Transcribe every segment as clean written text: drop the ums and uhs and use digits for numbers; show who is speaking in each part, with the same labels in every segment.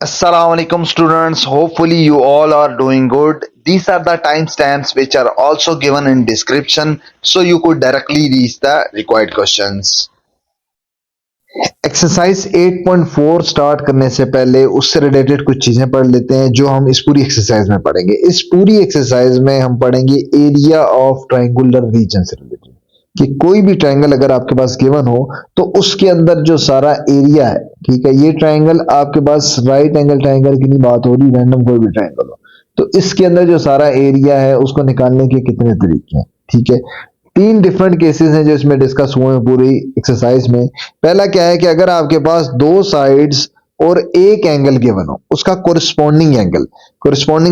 Speaker 1: Assalamualaikum students. Hopefully you all are doing good. These are the timestamps which are also given in description so you could directly reach the required questions. Exercise 8.4 start करने से पहले उससे related कुछ चीजें पढ़ लेते हैं जो हम इस पूरी एक्सरसाइज में पढ़ेंगे। इस पूरी एक्सरसाइज में हम पढ़ेंगे एरिया ऑफ ट्रायंगुलर रीजन से रिलेटेड कि कोई भी ट्रायंगल अगर आपके पास गिवन हो तो उसके अंदर जो सारा एरिया है, ठीक है, ये ट्रायंगल आपके पास राइट एंगल ट्रायंगल की नहीं बात हो रही, रैंडम कोई भी ट्रायंगल हो तो इसके अंदर जो सारा एरिया है उसको निकालने के कितने तरीके हैं। ठीक है, तीन डिफरेंट केसेस हैं जो इसमें डिस्कस हुए हैं पूरी एक्सरसाइज में। पहला क्या है कि अगर आपके पास दो साइड्स और एक एंगल गिवन हो, उसका कोरिस्पॉन्डिंग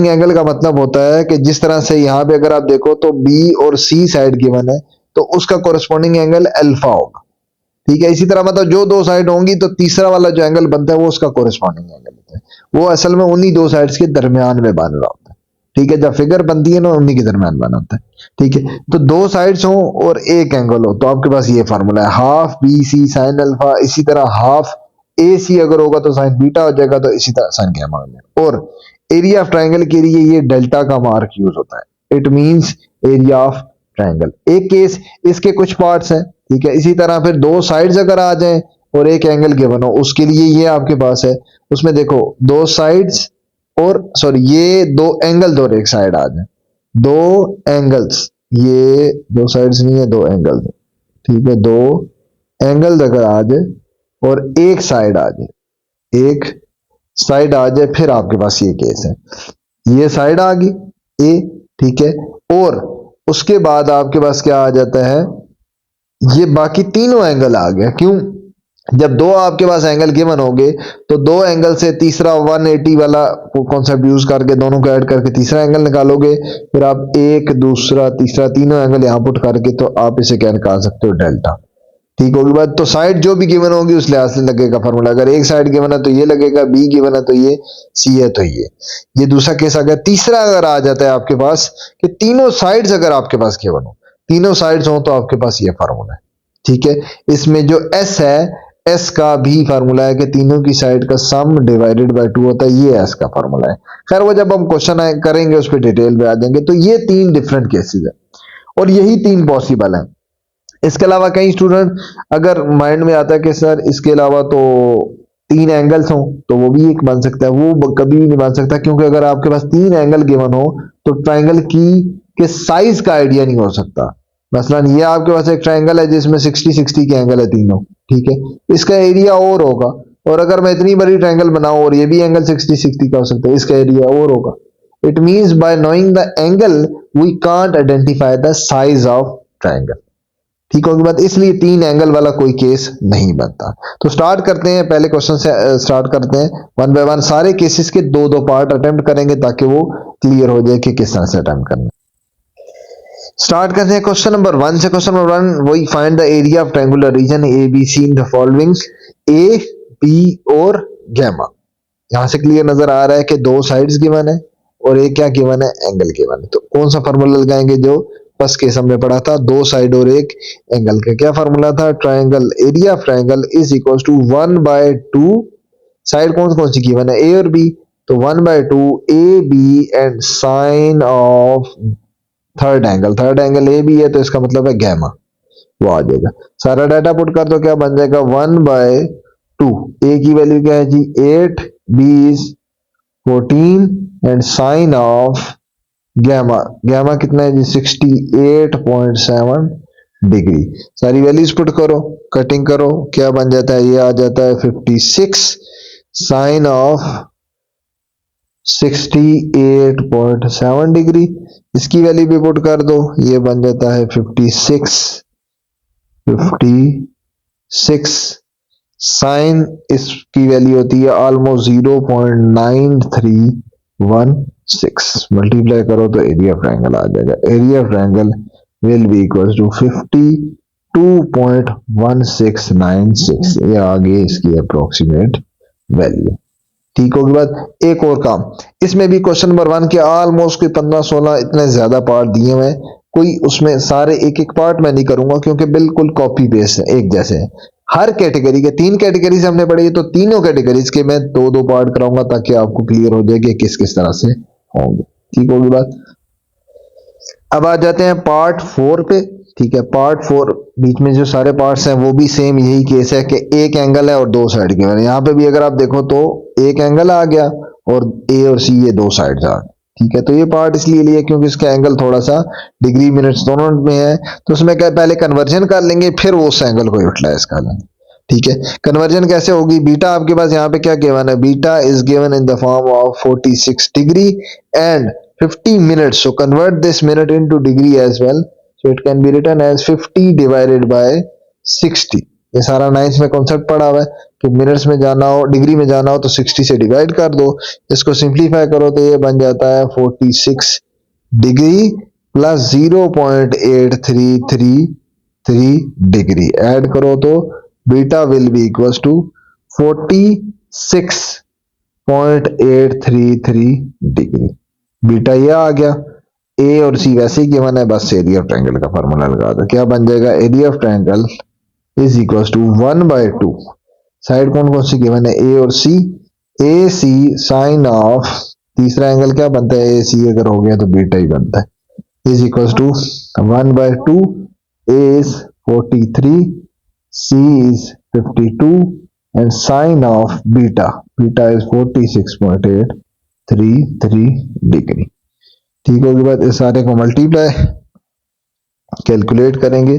Speaker 1: एंगल का मतलब होता है कि जिस तरह से यहाँ पे अगर आप देखो तो बी और सी साइड गिवन है तो उसका कोरिस्पॉन्डिंग एंगल अल्फा होगा। ठीक है, इसी तरह मतलब जो दो साइड होंगी तो तीसरा वाला जो एंगल बनता है वो उसका कोरिस्पॉन्डिंग एंगल होता है। वो असल में उन्हीं दो साइड्स के दरमियान में बन रहा होता है। ठीक है, जब फिगर बनती है ना उन्हीं के दरमियान बना होता है। ठीक है, तो दो साइड्स हो और एक एंगल हो तो आपके पास ये फार्मूला है half B C sine alpha, इसी तरह हाफ ए सी अगर होगा तो साइन बीटा हो जाएगा, तो इसी तरह साइन गैमा हो जाएगा। और एरिया ऑफ ट्राइंगल के लिए ये डेल्टा का मार्क यूज होता है, it means area of triangle. एक केस इसके कुछ पार्ट्स हैं, ठीक है, इसी तरह फिर दो साइड्स अगर आ जाएं और एक एंगल गिवन हो उसके लिए ये आपके पास है। उसमें देखो दो साइड्स और सॉरी ये दो एंगल और एक साइड आ जाए, दो एंगल्स, ये दो साइड्स नहीं है दो एंगल, ठीक है, दो एंगल अगर आ जाए और एक साइड आ जाए, एक साइड आ जाए, फिर आपके पास ये केस है, ये साइड आ गई ए, ठीक है, और उसके बाद आपके पास क्या आ जाता है, ये बाकी तीनों एंगल आ गया। क्यों? जब दो आपके पास एंगल गिवन होंगे तो दो एंगल से तीसरा 180 वाला कॉन्सेप्ट यूज करके दोनों को ऐड करके तीसरा एंगल निकालोगे, फिर आप एक दूसरा तीसरा तीनों एंगल यहां पुट करके तो आप इसे क्या निकाल सकते हो, डेल्टा। ठीक होगी बात। तो साइड जो भी गिवन होगी उस लिहाज से लगेगा फार्मूला, अगर एक साइड गिवन है तो ये लगेगा, बी गिवन है तो ये, सी है तो ये दूसरा केस आ गया। तीसरा अगर आ जाता है आपके पास कि तीनों साइड्स अगर आपके पास गिवन हो, तीनों साइड्स हो तो आपके पास ये फार्मूला है। ठीक है, इसमें जो एस है, एस का भी फार्मूला है कि तीनों की साइड का सम डिवाइडेड बाय 2 होता है, ये एस का फार्मूला है। खैर वो जब हम क्वेश्चन करेंगे उस पर डिटेल में आ जाएंगे। तो ये तीन डिफरेंट केसेस है और यही तीन पॉसिबल है। इसके अलावा कई स्टूडेंट अगर माइंड में आता है कि सर इसके अलावा तो तीन एंगल्स हो तो वो भी एक बन सकता है, वो कभी भी नहीं बन सकता, क्योंकि अगर आपके पास तीन एंगल गिवन हो तो ट्राइंगल की के साइज का आइडिया नहीं हो सकता। मसलन ये आपके पास एक ट्राइंगल है जिसमें 60-60 के एंगल है तीनों, ठीक है, इसका एरिया और होगा। और अगर मैं इतनी बड़ी ट्राइंगल बनाऊं और ये भी एंगल 60-60 का हो सकता है, इसका एरिया और होगा। It means by knowing the angle we can't identify the size of triangle. ठीक होगी बात, इसलिए तीन एंगल वाला कोई केस नहीं बनता। तो स्टार्ट करते हैं, पहले क्वेश्चन से स्टार्ट करते हैं वन बाय वन। सारे केसेस के दो दो पार्ट अटेम्प्ट करेंगे ताकि वो क्लियर हो जाए कि किस तरह से अटेम्प्ट करना। स्टार्ट करते हैं क्वेश्चन नंबर 1 से। क्वेश्चन नंबर 1, वही find the area of triangular region A B C in the following A B और गैमा। यहां से क्लियर नजर आ रहा है कि दो साइड्स गिवन है और एक क्या गिवन है, एंगल गिवन है। तो कौन सा फार्मूला लगाएंगे जो फर्स्ट केस हमने पढ़ा था, दो साइड और एक एंगल का क्या फार्मूला था, triangle area of triangle is equal to 1/2 side कौन कौन सी गिवन है, ए और बी, तो 1/2 A B and sine of third angle A B है तो इसका मतलब है गैमा, वो आ जाएगा। सारा डाटा पुट कर दो, क्या बन जाएगा 1/2, ए की वैल्यू क्या है जी 8, B is 14 and sine of gamma, gamma कितना है जी 68.7 डिग्री। सारी वैल्यूज पुट करो, कटिंग करो, क्या बन जाता है, ये आ जाता है 56 साइन ऑफ 68.7 डिग्री। इसकी वैल्यू भी पुट कर दो, ये बन जाता है 56 साइन, इसकी वैल्यू होती है ऑलमोस्ट 0.9316, मल्टीप्लाई करो तो एरिया ऑफ ट्रायंगल आ जाएगा। Area of triangle will be equal to 52.1696, ये आ गई इसकी अप्रोक्सीमेट वैल्यू। ठीक होगी बात। एक और काम, इसमें भी क्वेश्चन नंबर 1 के ऑलमोस्ट कोई 15-16 इतने ज्यादा पार्ट दिए हुए हैं, कोई उसमें सारे एक एक पार्ट मैं नहीं करूंगा क्योंकि बिल्कुल कॉपी पेस्ट है, एक जैसे हैं। हर कैटेगरी के 3 कैटेगरीज हमने पढ़ी है, तो तीनों कैटेगरीज के मैं दो दो पार्ट कराऊंगा ताकि आपको क्लियर हो जाए कि किस किस तरह से होंगे। ठीक होगी बात। अब आ जाते हैं पार्ट 4 पे। ठीक है, पार्ट 4 बीच में जो सारे पार्ट्स हैं वो भी सेम यही केस है कि एक एंगल है और दो साइड के। यहाँ पे भी अगर आप देखो तो एक एंगल आ गया और ए और सी ये दो साइड आ गए। ठीक है, तो ये पार्ट इसलिए लिए क्योंकि इसका एंगल थोड़ा सा डिग्री मिनट्स दोनों में है, तो उसमें क्या पहले कन्वर्जन कर लेंगे फिर वो उस एंगल को यूटिलाइज कर लेंगे। ठीक है, कन्वर्जन कैसे होगी? बीटा आपके पास यहाँ पे क्या गिवन है? Beta is given in the form of 46 degree and 50 minutes. So convert this minute into degree as well. So it can be written as 50 divided by 60. ये सारा 9th में कॉन्सेप्ट पढ़ा हुआ है कि मिनट्स में जाना हो, डिग्री में जाना हो तो 60 से डिवाइड कर दो। इसको सिंप्लीफाई करो तो ये बन जाता है 46 डिग्री प्लस 0.8333 डिग्री। ऐड करो तो beta will be equal to 46.833 degree. Beta ये आ गया। ए और सी वैसे ही गिवन है, बस एरिया ऑफ ट्रायंगल का फार्मूला लगा दो। क्या बन जाएगा? Area of triangle is equal to 1/2। Side कौन कौन सी गिवन है? ए और सी। ए सी साइन ऑफ तीसरा एंगल क्या बनता है? ए सी अगर हो गया तो बीटा ही बनता है, is equal to 1/2। A is 43, C is 52 and sine of beta is 46.833 degree. ठीक होगी बात। इस सारे को मल्टीप्लाई कैलकुलेट करेंगे,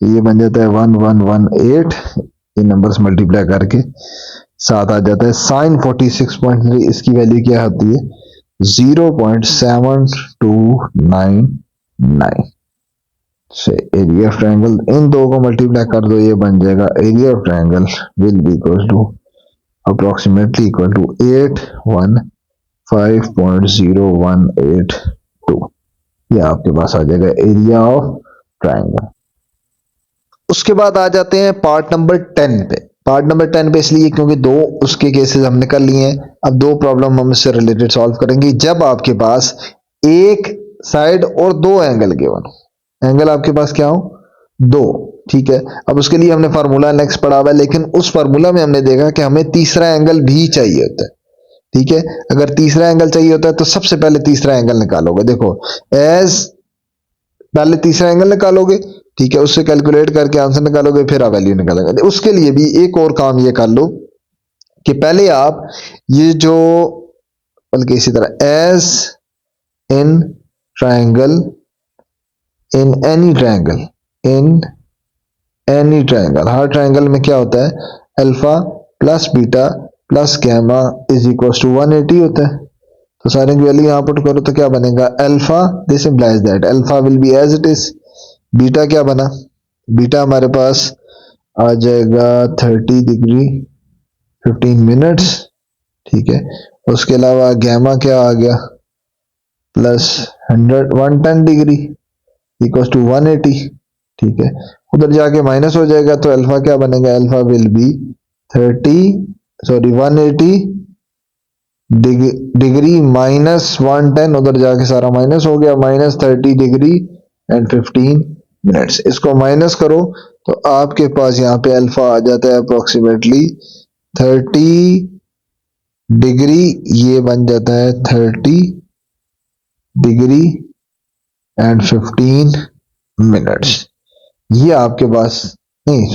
Speaker 1: ये बन जाता है 1118। ये नंबर्स मल्टीप्लाई करके साथ आ जाता है साइन 46.3। इसकी वैल्यू क्या होती है? 0.7299 से एरिया ऑफ ट्रायंगल इन दो को मल्टीप्लाई कर दो, ये बन जाएगा area of triangle will be equal to approximately equal to 815.0182। ये आपके पास आ जाएगा एरिया ऑफ ट्रायंगल। उसके बाद आ जाते हैं पार्ट नंबर 10 पे। पार्ट नंबर 10 पे इसलिए क्योंकि दो उसके केसेस हमने कर लिए हैं। अब दो प्रॉब्लम हम इससे रिलेटेड सॉल्व करेंगे जब आपके पास एक साइड और दो एंगल गिवन हो। एंगल आपके पास क्या हो? दो। ठीक है, अब उसके लिए हमने फार्मूला नेक्स्ट पढ़ा हुआ है, लेकिन उस फार्मूला में हमने देखा कि हमें तीसरा एंगल भी चाहिए होता है। ठीक है, अगर तीसरा एंगल चाहिए होता है तो सबसे पहले तीसरा एंगल निकालोगे। देखो एज पहले तीसरा एंगल निकालोगे, ठीक है, उससे कैलकुलेट करके आंसर निकालोगे, फिर आप वैल्यू निकालोगे। उसके लिए भी एक और काम ये कर लो कि पहले आप ये जो बल्कि इसी तरह as in triangle in any triangle हर ट्रायंगल में क्या होता है? Alpha plus beta plus gamma is equal to 180 होता है। तो सारे की वैल्यू यहां पुट करो तो क्या बनेगा? Alpha, this implies that alpha will be as it is. Beta क्या बना? बीटा हमारे पास आ जाएगा 30 डिग्री 15 मिनट्स। ठीक है, उसके अलावा गैमा क्या आ गया? Plus 110 degree equal to 180। ठीक है, उधर जाके माइनस हो जाएगा तो अल्फा क्या बनेगा? Alpha will B 180 degree minus 110, उधर जाके सारा माइनस हो गया, माइनस 30 डिग्री एंड 15 मिनट्स। इसको माइनस करो तो आपके पास यहाँ पे अल्फा आ जाता है अप्रोक्सीमेटली 30 डिग्री, ये बन जाता है 30 डिग्री एंड 15 मिनट्स। ये आपके पास नहीं,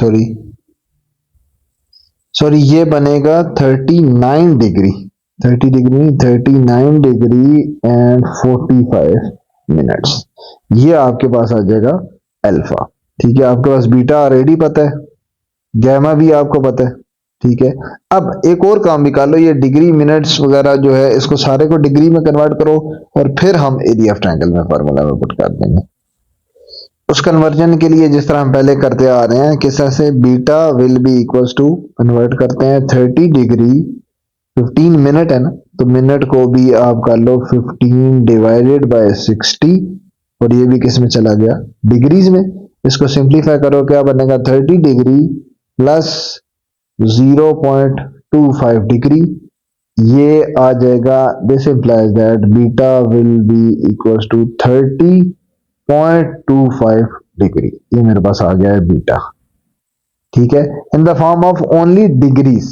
Speaker 1: सॉरी ये बनेगा 39 डिग्री 39 डिग्री एंड 45 मिनट्स। ये आपके पास आ जाएगा अल्फा। ठीक है, आपके पास बीटा ऑलरेडी पता है, गैमा भी आपको पता है। ठीक है, अब एक और काम भी कर लो, ये डिग्री मिनट्स वगैरह जो है इसको सारे को डिग्री में कन्वर्ट करो और फिर हम एरिया ऑफ ट्रायंगल में फार्मूला में पुट कर देंगे। उस कन्वर्जन के लिए जिस तरह हम पहले करते आ रहे हैं, किस तरह से? Beta will be equals to convert करते हैं 30 डिग्री 15 मिनट है ना, तो मिनट को भी आप कर लो 15 डिवाइडेड बाय 60 और ये भी किस में चला गया? डिग्रीज में। इसको सिंप्लीफाई करो, क्या बनेगा? 30 डिग्री प्लस 0.25 डिग्री, ये आ जाएगा, this implies that beta will be equals to 30.25 degree. ये मेरे पास आ गया है बीटा। ठीक है, in the form of only degrees,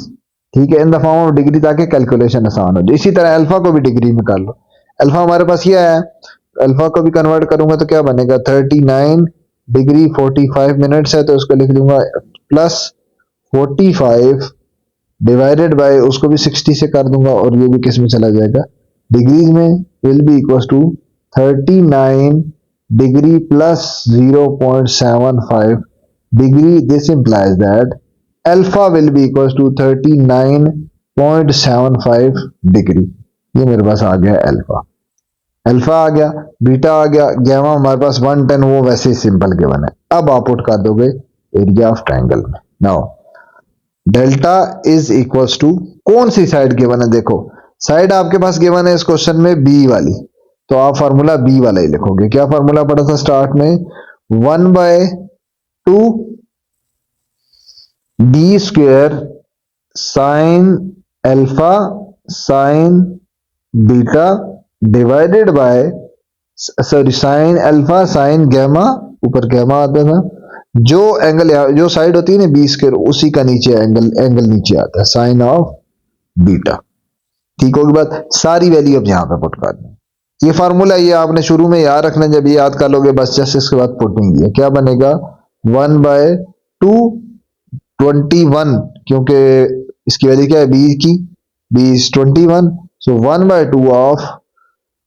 Speaker 1: ठीक है, in the form of degree, ताकि कैलकुलेशन आसान हो जाए। इसी तरह अल्फा को भी डिग्री में कर लो। अल्फा हमारे पास ये है, अल्फा को भी कन्वर्ट करूंगा तो क्या बनेगा, 39 डिग्री 45 मिनट्स है, तो उसको लिख लूंगा प्लस 45 डिवाइडेड बाय, उसको भी 60 से कर दूंगा और ये भी किस में चला जाएगा, डिग्रीज में, will be equal to 39 degree plus 0.75 degree. This implies that alpha will be equal to 39.75 degree. ये मेरे पास आ गया अल्फा, अल्फा आ गया, बीटा आ गया, गैमा हमारे पास 110, वो वैसे ही सिंपल गिवन है। अब आप पुट कर दोगे एरिया ऑफ ट्रायंगल में। Now delta is equals to, कौन सी साइड गिवन है, देखो साइड आपके पास गिवन है इस क्वेश्चन में बी वाली, तो आप फार्मूला बी वाला ही लिखोगे। क्या फार्मूला पढ़ा था स्टार्ट में, 1/2 B square sine alpha sine beta divided by, sorry sine alpha sine gamma, ऊपर गैमा आता था, जो एंगल जो साइड होती है ना बी स्क्वायर, उसी का नीचे एंगल नीचे आता है, साइन ऑफ बीटा। ठीक होगी बात, सारी वैल्यू अब यहां पे पुट कर दें। ये फार्मूला ये आपने शुरू में याद रखना, जब ये याद कर लोगे बस जस्ट इसके बाद पुटिंग है, क्या बनेगा 1/2 21, क्योंकि इसकी वैल्यू क्या है बी की, B is 21, so 1/2 of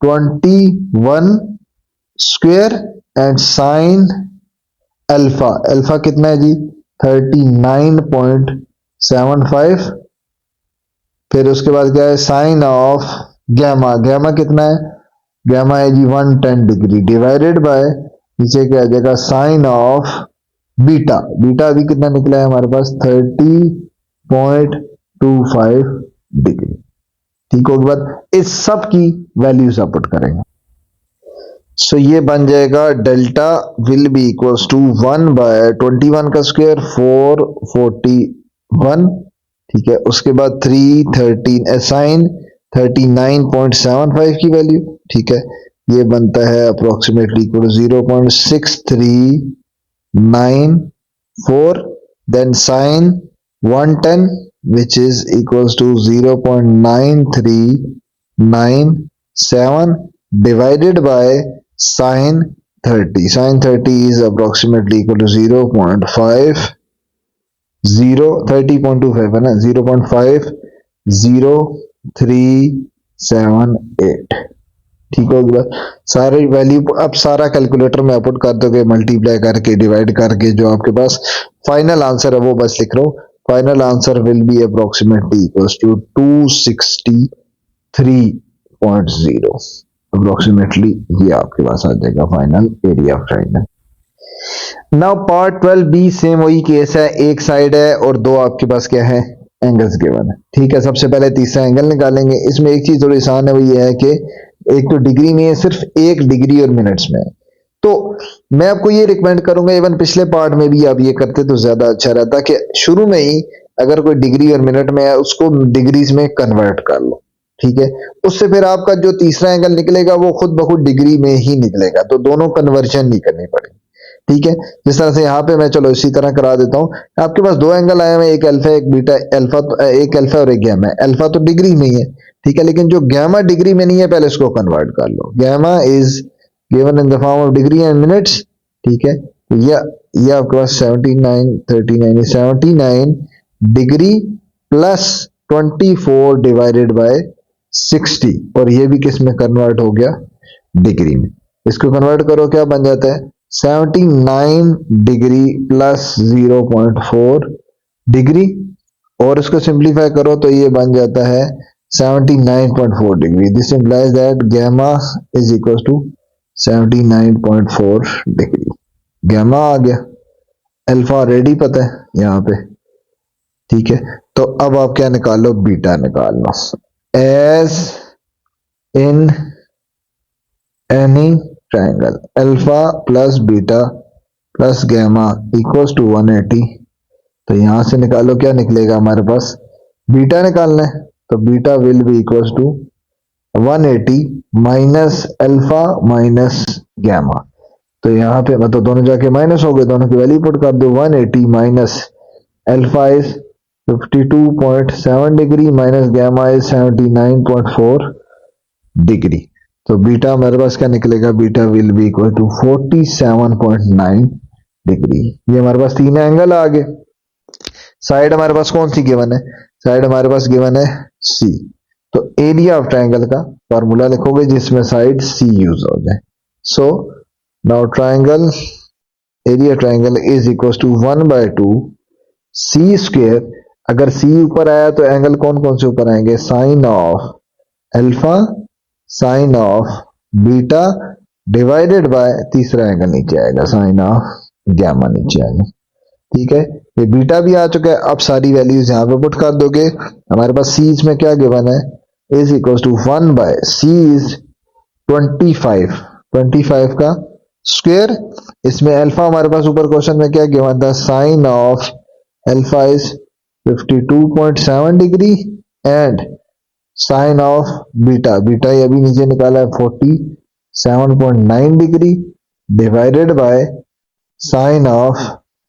Speaker 1: 21 square and sine alpha, alpha कितना है जी 39.75, फिर उसके बाद क्या है साइन ऑफ गैमा, गैमा कितना है, गैमा है जी 110 डिग्री डिवाइडेड बाय, नीचे क्या आ जाएगा साइन ऑफ बीटा, बीटा अभी कितना निकला है हमारे पास 30.25 डिग्री। ठीक होगी बात, इस सब की वैल्यूज आप पुट करेंगे। सो ये बन जाएगा delta will be equals to 1/21 का स्क्वायर 441, ठीक है, उसके बाद 313 साइन 39.75 की वैल्यू, ठीक है, ये बनता है approximately equal 0.6394, then sine 110 which is equals to 0.9397 divided by sin 30, sin 30 is approximately equal to 0.50 30.25 है ना, 0.500378। ठीक होगी बात, सारी वैल्यू अब सारा कैलकुलेटर में पुट कर दोगे, मल्टीप्लाई करके डिवाइड करके, जो आपके पास फाइनल आंसर है वो बस लिख रहा हूं, final answer will be approximately equals to 263.0 approximately, ये आपके पास आ जाएगा final area of triangle. Now part 12 B same वही केस है, एक साइड है और दो आपके पास क्या है एंगल्स गिवन है। ठीक है, सबसे पहले तीसरा एंगल निकालेंगे। इसमें एक चीज थोड़ी आसान है, वो ये है कि एक तो डिग्री में है, सिर्फ 1 डिग्री और मिनट्स में है। तो मैं आपको ये रिकमेंड करूंगा, इवन पिछले पार्ट में भी आप ये करते तो ज्यादा अच्छा रहता, कि शुरू में ही अगर कोई डिग्री और मिनट में है उसको डिग्रीज में कन्वर्ट कर लो। ठीक है, उससे फिर आपका जो तीसरा एंगल निकलेगा वो खुद ब खुद डिग्री में ही निकलेगा, तो दोनों कन्वर्जन नहीं करनी पड़ेगी। ठीक है, जिस तरह से यहाँ पे मैं चलो इसी तरह करा देता हूँ, आपके पास दो एंगल आए हुए, एक अल्फा एक बीटा, अल्फा एक अल्फा और एक गैमा है। अल्फा तो डिग्री में ही है, ठीक है, लेकिन जो गैमा डिग्री में नहीं है, पहले इसको कन्वर्ट कर लो। Gamma is given in the form of degree and minutes. ठीक है, तो ये आपके पास 79 डिग्री प्लस 24 डिवाइडेड बाय 60, और ये भी किस में कन्वर्ट हो गया, डिग्री में। इसको कन्वर्ट करो, क्या बन जाता है 79 डिग्री प्लस 0.4 डिग्री, और इसको सिंप्लीफाई करो तो ये बन जाता है 79.4 degree. This implies that gamma is equal to 79.4 degree. Gamma आ गया, अल्फा ऑलरेडी पता है यहाँ पे। ठीक है, तो अब आप क्या निकालो, बीटा निकालना। As in any triangle alpha plus beta plus gamma equals to 180, तो यहां से निकालो, क्या निकलेगा हमारे पास, बीटा निकालना है, तो beta will be equals to 180 minus alpha minus gamma, तो यहाँ पे मतलब दोनों जाके माइनस हो गए, दोनों की वैल्यू पुट कर दो, 180 minus alpha is 52.7 degree minus gamma is 79.4 degree. तो बीटा हमारे पास क्या निकलेगा, beta will be equal to 47.9 degree. ये हमारे पास तीन एंगल आ गए। साइड हमारे पास कौन सी गिवन है, साइड हमारे पास गिवन है सी। तो एरिया ऑफ ट्रायंगल का फॉर्मूला लिखोगे जिसमें साइड सी यूज हो जाए। So now triangle, area triangle is equal to 1/2 C square. अगर सी ऊपर आया तो एंगल कौन कौन से ऊपर आएंगे, sine of alpha, sine of beta divided by तीसरा एंगल नीचे आएगा, साइन ऑफ गैमा नीचे आएगा। ठीक है, ये बीटा भी आ चुका है। अब सारी वैल्यूज यहां पे पुट कर दोगे। हमारे पास सी में क्या गिवन है, इज इक्वल टू 1/सी इज 25 का स्क्वायर। इसमें अल्फा हमारे पास ऊपर क्वेश्चन में क्या गिवन था, sine of alpha is 52.7 degree and sine of beta, beta ये अभी नीचे निकाला है 47.9 degree divided by sine of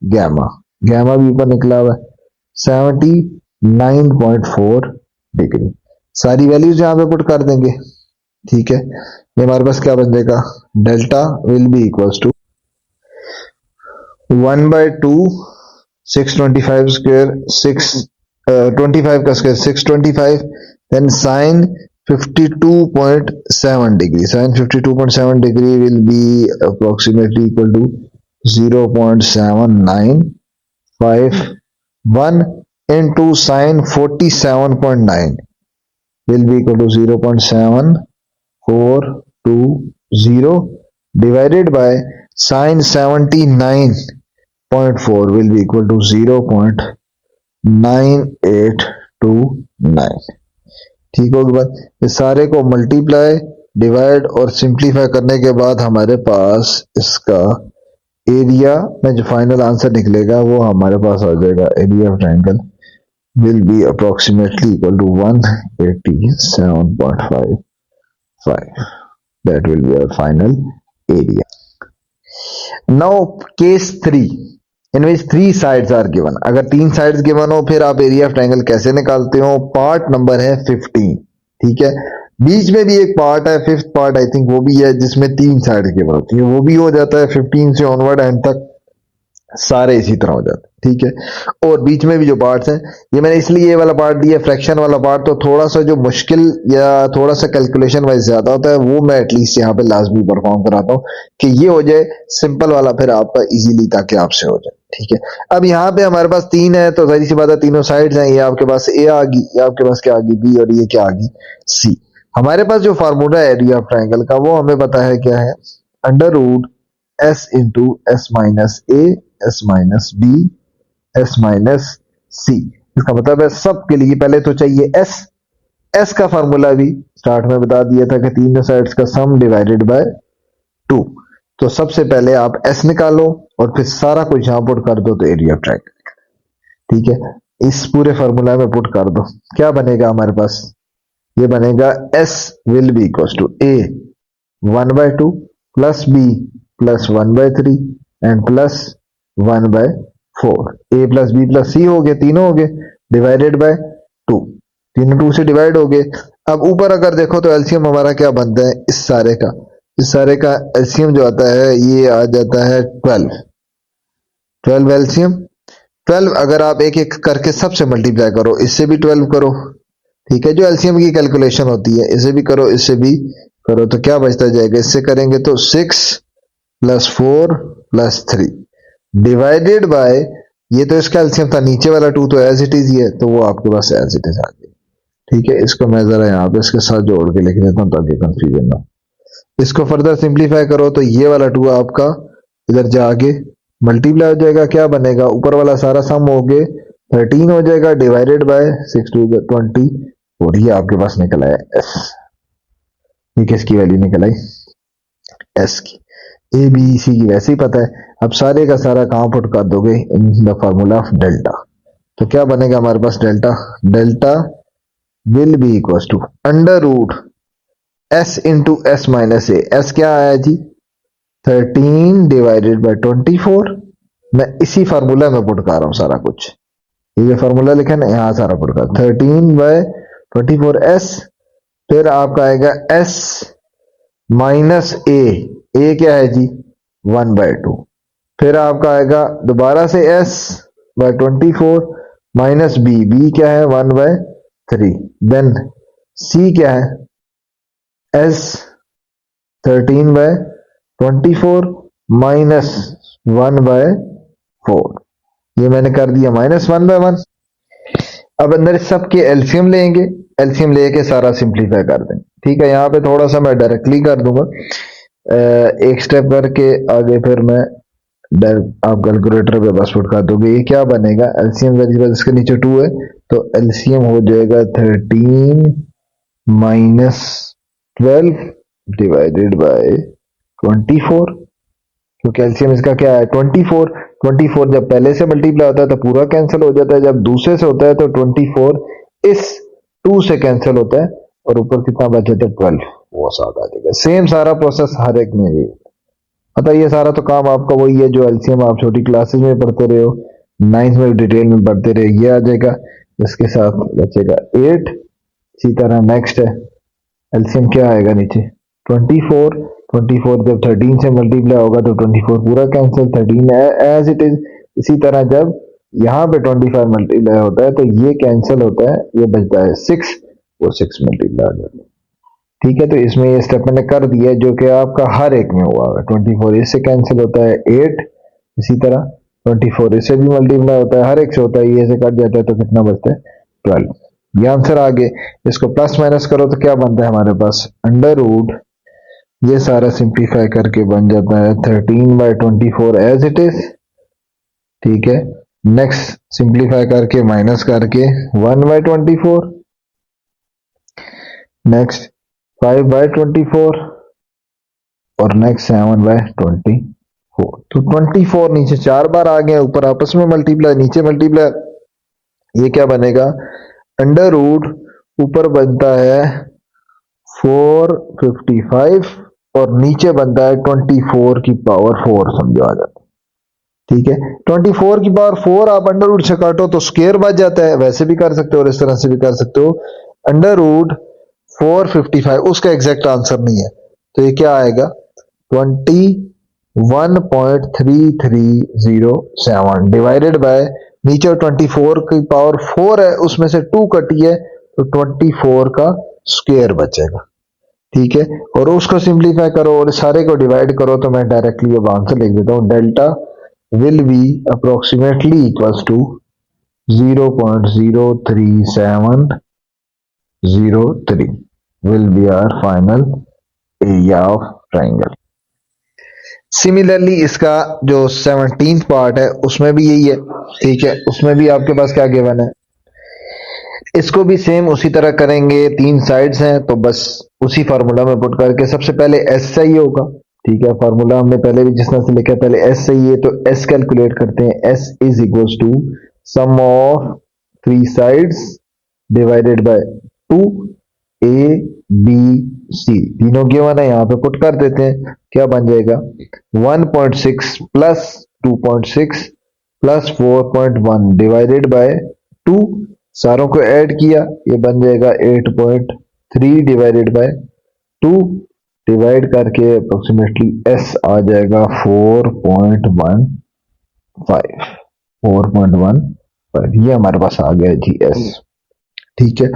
Speaker 1: gamma, gamma भी ऊपर निकला हुआ है 79.4 डिग्री। सारी वैल्यूज यहां पे पुट कर देंगे। ठीक है, ये हमारे पास क्या बन जाएगा, delta will be equals to 1/2 625 square 25 का square 625 then sine 52.7 degree, sine 52.7 degree will be approximately equal to 0.7951 into sine 47.9 will be equal to 0.7420 divided by sine 79.4 will be equal to 0.9829। ठीक होगी बात। इस सारे को मल्टीप्लाई, डिवाइड और simplify करने के बाद हमारे पास इसका एरिया में जो फाइनल आंसर निकलेगा वो हमारे पास आ जाएगा, area of triangle will be approximately equal to 187.55। That will be our final area. Now case 3 in which 3 sides are given. अगर 3 साइड्स गिवन हो फिर आप एरिया ऑफ ट्रायंगल कैसे निकालते हो, पार्ट नंबर है 15। ठीक है, बीच में भी एक पार्ट है, 5th पार्ट आई थिंक वो भी है, जिसमें 3 साइड की बात होती है, वो भी हो जाता है 15 से ऑनवर्ड एंड तक सारे इसी तरह हो जाते हैं। ठीक है, और बीच में भी जो पार्ट्स हैं, ये मैंने इसलिए ये वाला पार्ट दिया फ्रैक्शन वाला पार्ट, तो थोड़ा सा जो मुश्किल या थोड़ा सा कैलकुलेशन वाइज ज्यादा होता है वो मैं एटलीस्ट यहाँ पे लाजमी परफॉर्म कराता हूँ कि ये हो जाए सिंपल वाला, फिर आपका इजीली ताकि आपसे हो जाए। ठीक है, अब यहाँ पे हमारे पास 3 है तो जाहिर सी बात है तीनों साइड्स हैं, ये आपके पास ए आ गई, ये आपके पास क्या आ गई बी, और ये क्या आ गई सी। हमारे पास जो फार्मूला है एरिया ऑफ ट्रायंगल का वो हमें पता है क्या है, under root S into S minus A S minus B S minus C. इसका मतलब है सबके लिए पहले तो चाहिए एस। एस का फार्मूला भी स्टार्ट में बता दिया था कि तीनों साइड्स का सम डिवाइडेड बाय 2। तो सबसे पहले आप एस निकालो और फिर सारा कुछ यहां पुट कर दो तो एरिया ऑफ ट्रायंगल। ठीक है, इस पूरे फार्मूला में पुट कर दो, क्या बनेगा हमारे पास, ये बनेगा S will be equal to A 1/2 plus B plus 1/3 and plus 1/4। A plus B plus C हो गए, तीनों हो गए, डिवाइडेड बाय 2, तीनों 2 से डिवाइड हो गए। अब ऊपर अगर देखो तो एलसीएम हमारा क्या बनता है, इस सारे का एलसीएम जो आता है ये आ जाता है 12 एलसीएम 12। अगर आप एक एक करके सबसे मल्टीप्लाई करो, इससे भी 12 करो, ठीक है, जो एलसीएम की कैलकुलेशन होती है, इसे भी करो इससे भी करो, तो क्या बचता जाएगा, इससे करेंगे तो 6 प्लस 4 प्लस 3 डिवाइडेड बाय, ये तो इसका एलसीएम था, नीचे वाला 2 तो एज इट इज ही है, तो वो आपके पास एज इट इज आ गया। ठीक है, इसको मैं जरा यहाँ पे इसके साथ जोड़ के लिख देता हूँ ताकि कंफ्यूजन ना। इसको फर्दर सिंप्लीफाई करो तो ये वाला 2 आपका इधर जाके मल्टीप्लाई हो जाएगा, क्या बनेगा, ऊपर वाला सारा सम हो गए 13 हो जाएगा डिवाइडेड बाय 6 to 20, और ये आपके पास निकल आया एस। ये किसकी वैल्यू निकल आई, एस की। ए बी सी की वैसे ही पता है, अब सारे का सारा कहां पुट कर दोगे, in the formula of delta. तो क्या बनेगा हमारे पास, delta will be equal to under root S into S minus A. S क्या आया जी 13 डिवाइडेड बाय 24। मैं इसी फार्मूला में पुट कर रहा हूं सारा कुछ, ये जो फॉर्मूला लिखा ना यहाँ सारा पुट कर 13/24s, फिर आपका आएगा s माइनस ए क्या है जी 1/2, फिर आपका आएगा दोबारा से s/24 माइनस बी क्या है 1/3, देन c क्या है s 13/24 माइनस 1/4, ये मैंने कर दिया -1/1। अब अंदर सबके एलसीएम लेंगे, एलसीएम लेके सारा सिंप्लीफाई कर देंगे। ठीक है, यहाँ पे थोड़ा सा मैं डायरेक्टली कर दूंगा, एक स्टेप करके आगे फिर मैं आप कैलकुलेटर पे बस पुट कर दोगे। ये क्या बनेगा, एलसीएम वेरिएबल इसके नीचे 2 है तो एलसीएम हो जाएगा 13 माइनस 12 डिवाइडेड बाय 24, क्योंकि एलसीएम इसका क्या है 24 जब पहले से मल्टीप्लाई होता है तो पूरा कैंसिल हो जाता है, जब दूसरे से होता है तो 24 इस 2 से कैंसिल होता है और ऊपर कितना बच जाता है 12, वो साथ आ जाएगा। सेम सारा प्रोसेस हर एक में है। मतलब ये सारा तो काम आपका वही है जो एलसीएम आप छोटी क्लासेस में पढ़ते रहे हो, 9th में डिटेल में पढ़ते रहे, ये आ जाएगा, इसके साथ बचेगा 8। इसी तरह नेक्स्ट है एलसीएम क्या आएगा नीचे 24 जब 13 से मल्टीप्लाई होगा तो 24 पूरा कैंसिल, 13 एज इट इज। इसी तरह जब यहाँ पे 25 मल्टीप्लाई होता है तो ये कैंसिल होता है, ये बचता है 6, वो 6 मल्टीप्लाई हो जाता है। ठीक है, तो इसमें ये स्टेप मैंने कर दिया जो कि आपका हर एक में हुआ है। 24 इससे कैंसिल होता है 8, इसी तरह 24 इससे भी मल्टीप्लाई होता है, हर एक से होता है, ये से कट जाता है तो कितना बचता है 12। ये आंसर आगे, इसको प्लस माइनस करो तो क्या बनता है हमारे पास अंडर रूट, ये सारा सिंप्लीफाई करके बन जाता है 13/24 एज इट इज। ठीक है, नेक्स्ट सिंप्लीफाई करके माइनस करके 1/24, नेक्स्ट 5/24 और नेक्स्ट 7/24। तो 24 नीचे 4 बार आ गया, ऊपर आपस में मल्टीप्लाई नीचे मल्टीप्लाई, ये क्या बनेगा अंडर रूट, ऊपर बनता है 455 और नीचे बनता है 24 की पावर 4, समझो आ जाता है। ठीक है, 24 की पावर 4 आप अंडर रूट से काटो तो स्क्वायर बच जाता है, वैसे भी कर सकते हो और इस तरह से भी कर सकते हो। अंडर रूट 455 उसका एग्जैक्ट आंसर नहीं है, तो ये क्या आएगा 21.3307 डिवाइडेड बाय, नीचे 24 की पावर 4 है उसमें से 2 कटी है तो 24 का स्क्वायर बचेगा। ठीक है, और उसको सिंप्लीफाई करो और सारे को डिवाइड करो तो मैं डायरेक्टली अब आंसर लिख देता हूं, delta will be approximately equals to 0.03703 will be our final area of triangle। Similarly इसका जो 17th पार्ट है उसमें भी यही है। ठीक है, उसमें भी आपके पास क्या गिवन है, इसको भी सेम उसी तरह करेंगे, 3 साइड्स हैं तो बस उसी फार्मूला में पुट करके सबसे पहले एस सही होगा। ठीक है, फार्मूला हमने पहले भी जिस तरह से लिखा है, पहले एस सही है तो एस कैलकुलेट करते हैं, S is equals to sum of 3 sides divided by 2 A B C, तीनों गिवन है, यहाँ पे पुट कर देते हैं, क्या बन जाएगा 1.6 प्लस 2.6 प्लस 4.1 डिवाइडेड बाय 2, सारों को ऐड किया, ये बन जाएगा 8.3 डिवाइडेड बाय 2, डिवाइड करके अप्रोक्सीमेटली एस आ जाएगा 4.15, ये हमारे पास आ गया जी एस। ठीक है,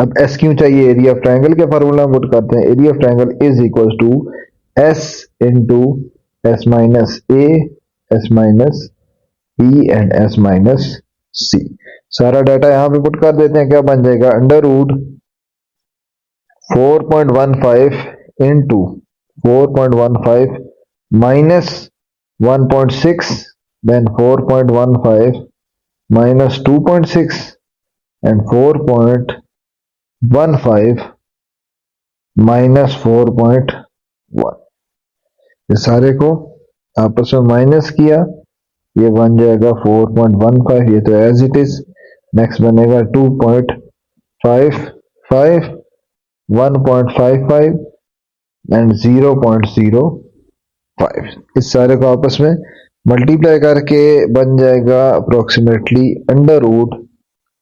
Speaker 1: अब एस क्यों चाहिए, एरिया ऑफ ट्रायंगल के फार्मूला पुट करते हैं, area of triangle is equal to S into S minus A, S minus B and S minus C. सारा डाटा यहां पे पुट कर देते हैं, क्या बन जाएगा under root 4.15 into 4.15 minus 1.6 then 4.15 minus 2.6 and 4.15 minus 4.1, ये सारे को आपस में माइनस किया, ये बन जाएगा 4.15, ये तो एज इट इज। नेक्स्ट बनेगा 2.55 1.55 एंड 0.05, इस सारे को आपस में मल्टीप्लाई करके बन जाएगा अप्रोक्सीमेटली अंडर रूट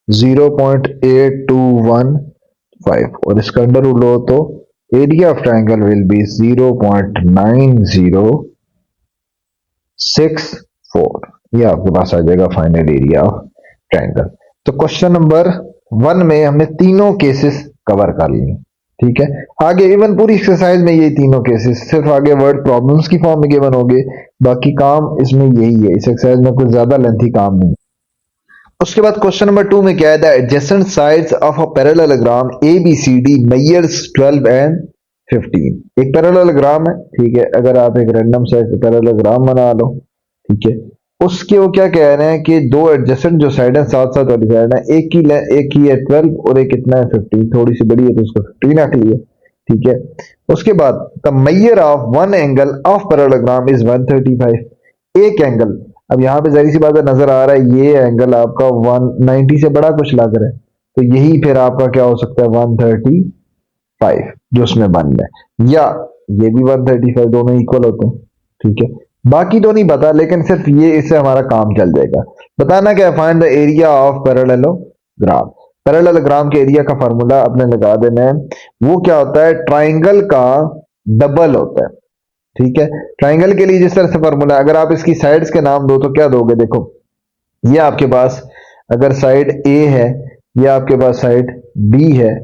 Speaker 1: 0.8215 और इसका अंडर रूट लो तो area of triangle will be 0.9064। ये आपके पास आ जाएगा फाइनल एरिया ऑफ ट्राइंगल। तो क्वेश्चन नंबर 1 में हमने तीनों केसेस कवर कर लिए। ठीक है, आगे इवन पूरी एक्सरसाइज में ये तीनों केसेस, सिर्फ आगे वर्ड प्रॉब्लम्स की फॉर्म में गिवन होंगे, बाकी काम इसमें यही है। इस एक्सरसाइज में कुछ ज्यादा लेंथी काम नहीं। उसके बाद क्वेश्चन नंबर 2 में क्या है, the adjacent sides of a parallelogram ABCD measures 12 and 15। एक पैरेललोग्राम है, ठीक है, अगर आप एक रैंडम साइड पैरेललोग्राम बना लो, ठीक है, उसके वो क्या कह रहे हैं कि दो एडजेसेंट जो साइड है, साथ साथ वाली साइड है, एक की है 12 और एक कितना है 15, थोड़ी सी बड़ी है तो उसको 15 रख लिया। ठीक है, उसके बाद the measure of one angle of parallelogram is 135। एक एंगल, अब यहाँ पे जहरी सी बात है, नजर आ रहा है ये एंगल आपका 190 से बड़ा कुछ लग रहा है, तो यही फिर आपका क्या हो सकता है 135 जो उसमें बन है, या ये भी 135, दोनों इक्वल होते हैं। ठीक है, बाकी तो नहीं पता, लेकिन सिर्फ ये, इससे हमारा काम चल जाएगा। बताना क्या, find the area of parallelogram. Parallelogram के एरिया का फार्मूला अपने लगा देना है। वो क्या होता है, ट्राइंगल का डबल होता है। ठीक है, ट्राइंगल के लिए जिस तरह से फॉर्मूला, अगर आप इसकी साइड्स के नाम दो तो क्या दोगे, देखो ये आपके पास अगर साइड ए है, ये आपके पास साइड बी है,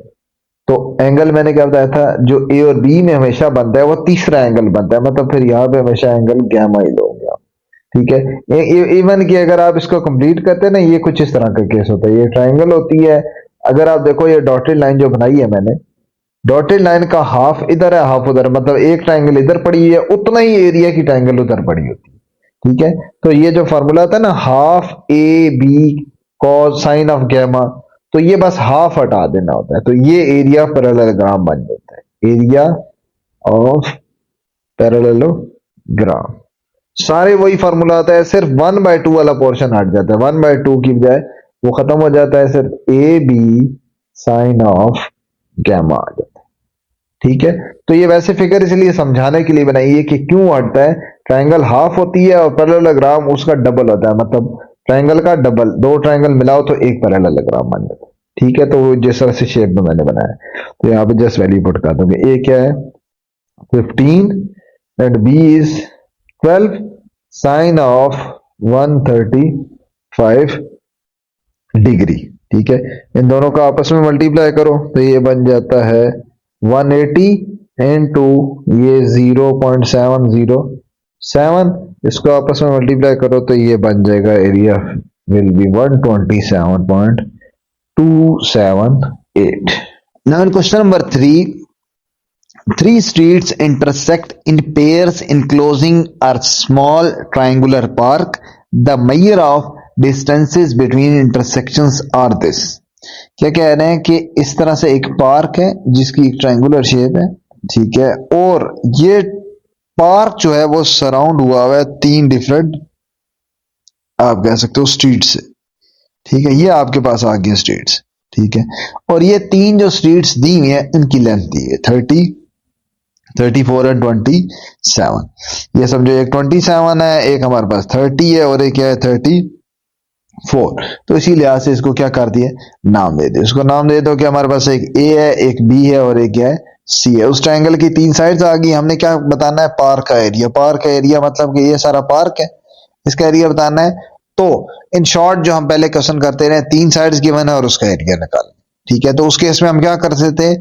Speaker 1: तो एंगल मैंने क्या बताया था, जो ए और बी में हमेशा बनता है वो तीसरा एंगल बनता है, मतलब फिर यहाँ पे हमेशा एंगल गैमा ही लोगे आप। ठीक है, इवन कि अगर आप इसको कंप्लीट करते हैं ना, ये कुछ इस तरह का केस होता है, ये ट्राइंगल होती है। अगर आप देखो ये डॉटेड लाइन जो बनाई है मैंने, डॉटेड लाइन का हाफ इधर है हाफ उधर, मतलब एक ट्राइंगल इधर पड़ी है, उतना ही एरिया की ट्राइंगल उधर पड़ी होती है। ठीक है, तो ये जो फॉर्मूला था ना, half A B cos sine of gamma, तो ये बस हाफ हटा देना होता है, तो ये एरिया पैरेललोग्राम बन जाता है, एरिया ऑफ पैरेललोग्राम। सारे वही फॉर्मूला आता है, सिर्फ 1/2 वाला पोर्शन हट जाता है, 1/2 की बजाय वो खत्म हो जाता है, सिर्फ A B sine of gamma आ जाता है। ठीक है, तो ये वैसे फिगर इसलिए समझाने के लिए बनाई है कि क्यों हटता है। ट्राइंगल हाफ होती है और पैरेललोग्राम उसका डबल होता है, मतलब ट्राइंगल का डबल, दो ट्राइंगल मिलाओ तो एक पैरेललोग्राम बन जाता है। ठीक है, तो जिस तरह से शेप में मैंने बनाया, तो यहाँ पे जस्ट वैल्यू पुट कर दोगे। ए क्या है 15 and B is 12 sine of 135 degree. ठीक है, इन दोनों का आपस में मल्टीप्लाई करो तो ये बन जाता है 180 इंटू ये 0.707, इसको आपस में मल्टीप्लाई करो तो ये बन जाएगा, area will B 127.278। Now in question number 3, three streets intersect in pairs enclosing a small triangular park. The measure of distances between intersections are this। क्या कह रहे हैं कि इस तरह से एक पार्क है जिसकी एक ट्रायंगुलर शेप है, ठीक है, और ये पार्क जो है वो सराउंड हुआ है तीन डिफरेंट, आप कह सकते हो स्ट्रीट से। ठीक है, ये आपके पास आ गई स्ट्रीट्स। ठीक है, और ये तीन जो स्ट्रीट्स दी हुई है इनकी लेंथ दी है 30, 34 एंड 27। ये समझो एक 27 है, एक हमारे पास 30 है और एक क्या है 34। तो इसी लिहाज से इसको क्या कर दिए, नाम दे दिए। इसको नाम दे दो कि हमारे पास एक ए है, एक बी है और एक क्या है सी है। उस ट्रायंगल की तीन साइड्स आ गई। हमने क्या बताना है, पार्क का एरिया। पार्क का एरिया मतलब कि ये सारा पार्क है, इसका एरिया बताना है। तो इन शॉर्ट जो हम पहले क्वेश्चन करते रहे, तीन साइड्स गिवन है और उसका एरिया निकाल। ठीक है, तो उस केस में हम क्या करते थे,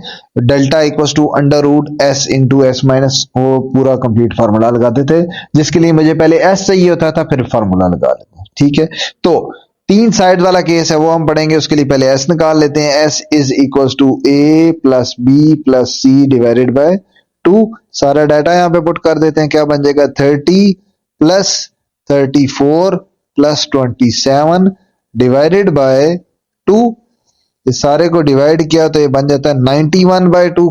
Speaker 1: delta equal to under root S into S minus, वो पूरा कंप्लीट फार्मूला लगाते थे, जिसके लिए मुझे पहले एस चाहिए होता था, फिर फार्मूला लगा लेते। ठीक है, तो तीन साइड वाला केस है वो हम पढ़ेंगे, उसके लिए पहले एस निकाल लेते हैं। S is equal to A plus B plus C divided by 2। सारा डाटा यहाँ पे पुट कर देते हैं, क्या बन जाएगा 30 प्लस 34 प्लस 27 डिवाइडेड बाय 2। इस सारे को डिवाइड किया तो ये बन जाता है 91/2।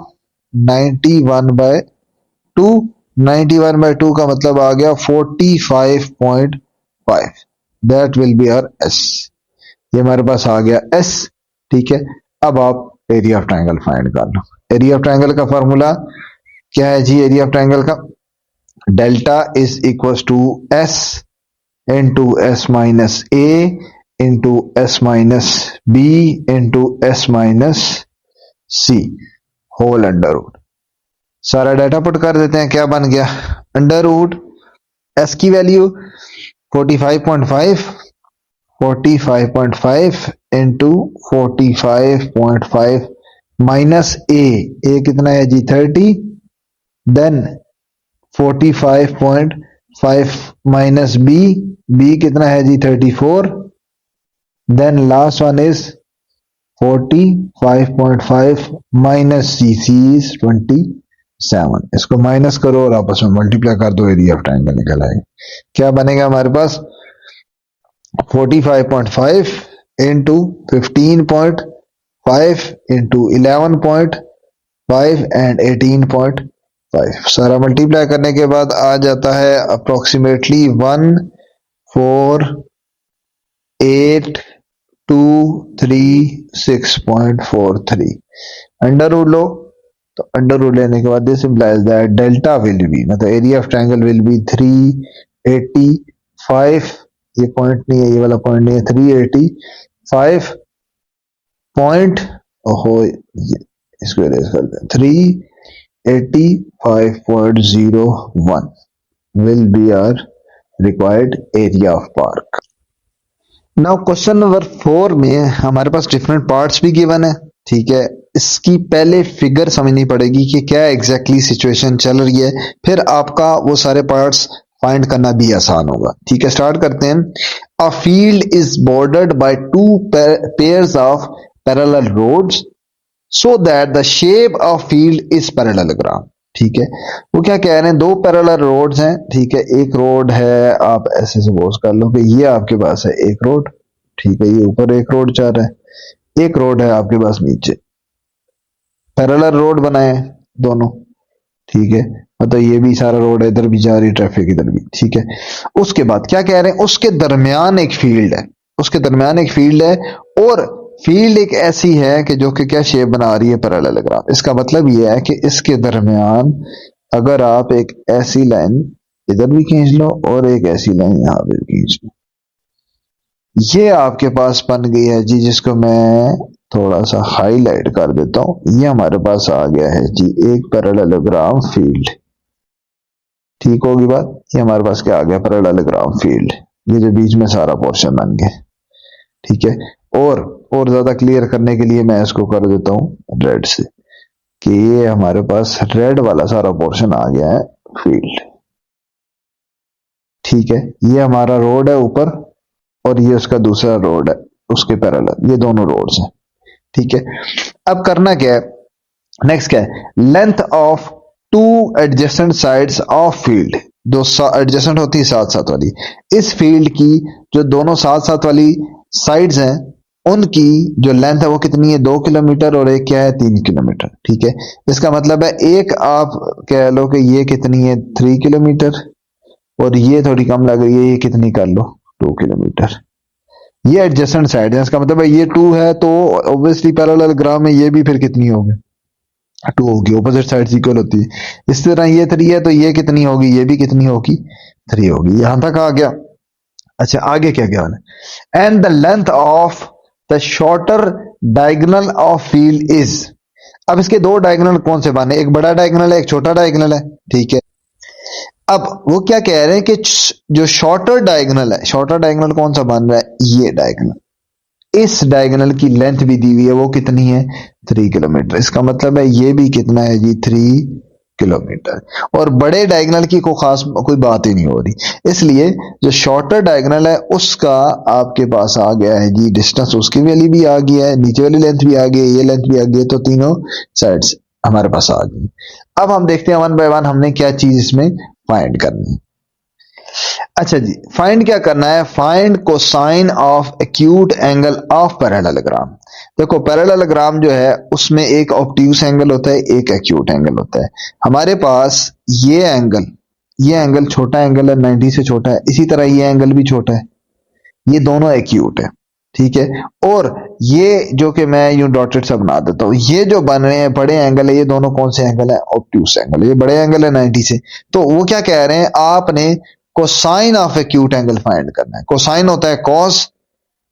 Speaker 1: 91/2, 91/2 का मतलब आ गया 45.5। That will be our S. ये हमारे पास आ गया एस। ठीक है, अब आप एरिया ऑफ ट्रायंगल फाइंड कर लो। एरिया ऑफ ट्रायंगल का फॉर्मूला क्या है जी, एरिया ऑफ ट्रायंगल का delta is equal to S into S minus A into S minus B into S minus C whole under root. सारा data put कर देते हैं, क्या बन गया, अंडर रूट एस की वैल्यू 45.5, 45.5 इंटू 45.5 माइनस ए कितना है जी 30, देन 45.5 माइनस बी कितना है जी 34, then last one is 45.5 minus C is 27। इसको माइनस करो और आपस में मल्टीप्लाई कर दो, एरिया ऑफ ट्रायंगल निकल आएगा। क्या बनेगा हमारे पास 45.5 इंटू 15.5 इंटू 11.5 एंड 18.5। सारा मल्टीप्लाई करने के बाद आ जाता है अप्रोक्सीमेटली 14826.43। अंडर रूट लो तो अंडर रूट लेने के बाद this implies that delta will be, मतलब area of triangle will be 385, ये पॉइंट नहीं है, ये वाला पॉइंट नहीं है, 385 पॉइंट, ओहो इसको इरेज कर दें, 385.01 will be our required area of park। Now question number 4 में हमारे पास डिफरेंट पार्ट्स भी गिवन है, ठीक है। इसकी पहले फिगर समझनी पड़ेगी कि क्या एग्जैक्टली सिचुएशन चल रही है, फिर आपका वो सारे पार्ट्स फाइंड करना भी आसान होगा, ठीक है। स्टार्ट करते हैं। A field is bordered by two pairs of parallel roads so that the shape of field is parallelogram, ठीक है। वो क्या कह रहे हैं, दो पैरेलल रोड्स हैं, ठीक है। एक रोड है, आप ऐसे सपोज कर लो कि ये आपके पास है एक रोड, ठीक है, ये ऊपर एक रोड जा रहा है, एक रोड है आपके पास नीचे, पैरेलल रोड बनाए दोनों, ठीक है। मतलब ये भी सारा रोड है, इधर भी जा रही ट्रैफिक, इधर भी, ठीक है। उसके बाद क्या कह रहे हैं, उसके दरमियान एक फील्ड है, उसके दरमियान एक फील्ड है, और फील्ड एक ऐसी है कि जो कि क्या शेप बना रही है पैरेललोग्राम। इसका मतलब ये है कि इसके दरमियान अगर आप एक ऐसी लाइन इधर भी खींच लो और एक ऐसी लाइन यहां पे भी खींच लो, ये आपके पास बन गई है जी, जिसको मैं थोड़ा सा हाईलाइट कर देता हूं। ये हमारे पास आ गया है जी एक पैरेललोग्राम फील्ड, ठीक होगी बात। ये हमारे पास क्या आ गया, पैरेललोग्राम फील्ड, ये जो बीच में सारा पोर्शन बन गया, ठीक है। और ज्यादा क्लियर करने के लिए मैं इसको कर देता हूं रेड से, कि ये हमारे पास रेड वाला सारा पोर्शन आ गया है फील्ड, ठीक है। ये हमारा रोड है ऊपर और ये उसका दूसरा रोड है उसके पैरेलल, ये दोनों रोड्स हैं, ठीक है। अब करना क्या है, नेक्स्ट क्या है, length of two adjacent sides of field, जो एडजेसेंट होती है साथ साथ वाली, इस फील्ड की जो दोनों साथ साथ वाली साइड्स हैं उनकी जो लेंथ है वो कितनी है, 2 किलोमीटर, और एक क्या है 3 किलोमीटर, ठीक है। इसका मतलब है एक आप कह लो कि ये कितनी है 3 किलोमीटर, और ये थोड़ी कम लग रही है, ये कितनी कर लो 2 किलोमीटर। ये एडजेसेंट साइड है, इसका मतलब है ये 2 है, तो ऑब्वियसली पैरेललोग्राम में ये भी फिर कितनी होगी, 2 होगी, ऑपोजिट साइड इक्वल होती है। इस तरह ये 3 है तो ये कितनी होगी, ये भी कितनी होगी 3 होगी। यहां तक आ गया। अच्छा आगे क्या क्या है, and the length of the shorter diagonal of field is. अब इसके दो डायगोनल कौन से बने, एक बड़ा डायगोनल है, एक छोटा डायगोनल है, ठीक है। अब वो क्या कह रहे हैं कि जो शॉर्टर डायगोनल है, शॉर्टर डायगोनल कौन सा बन रहा है, ये डायगोनल, इस डायगोनल की लेंथ भी दी हुई है, वो कितनी है 3 किलोमीटर। इसका मतलब है ये भी कितना है जी 3 किलोमीटर, और बड़े डायगोनल की खास कोई बात ही नहीं हो रही, इसलिए जो शॉर्टर डायगोनल है उसका आपके पास आ गया है जी डिस्टेंस, उसकी वैल्यू भी आ गई है, नीचे वाली लेंथ भी आ गई है, ये लेंथ भी आ गई है, तो तीनों साइड्स हमारे पास आ गई। अब हम देखते हैं वन बाय वन हमने क्या चीज इसमें फाइंड करनी है। अच्छा जी, फाइंड क्या करना है, find cosine of acute angle of parallelogram. देखो पैरेललोग्राम जो है उसमें एक ऑब्ट्यूस एंगल होता है, एक एक्यूट एंगल होता है। हमारे पास ये एंगल छोटा एंगल है, 90 से छोटा है, इसी तरह ये एंगल भी छोटा है, ये दोनों एक्यूट है, ठीक है। और ये जो कि मैं यूं डॉटेड सा बना देता हूं, ये जो बन रहे हैं बड़े एंगल है, ये दोनों कौन से एंगल है, ऑब्ट्यूस एंगल, ये बड़े एंगल है 90 से। तो वो क्या कह रहे हैं, आपने cosine of acute angle find करना है। कोसाइन होता है कॉस,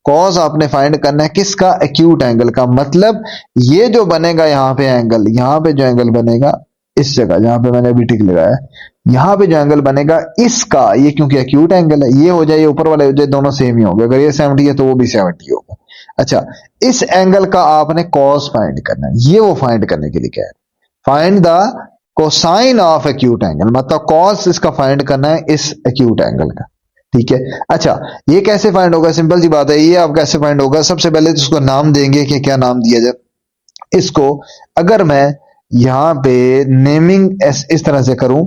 Speaker 1: कॉज आपने फाइंड करना है किसका, एक्यूट एंगल का। मतलब ये जो बनेगा यहाँ पे एंगल, यहाँ पे जो एंगल बनेगा इस जगह जहां पे मैंने अभी टिक लगाया है, यहाँ पे जो एंगल बनेगा इसका, ये क्योंकि एक्यूट एंगल है, ये हो जाए ये ऊपर वाला हो जाए, दोनों सेम ही होंगे। अगर ये 70 है तो वो भी 70 होगा। अच्छा, इस एंगल का आपने कॉस फाइंड करना है। ये वो फाइंड करने के लिए क्या है, find the cosine of acute angle, मतलब कॉस इसका फाइंड करना है इस एक्यूट एंगल का। ठीक है। अच्छा, ये कैसे फाइंड होगा, सिंपल सी बात है। ये आप कैसे फाइंड होगा, सबसे पहले तो उसको नाम देंगे कि क्या नाम दिया जाए इसको। अगर मैं यहां पे नेमिंग इस तरह से करूं,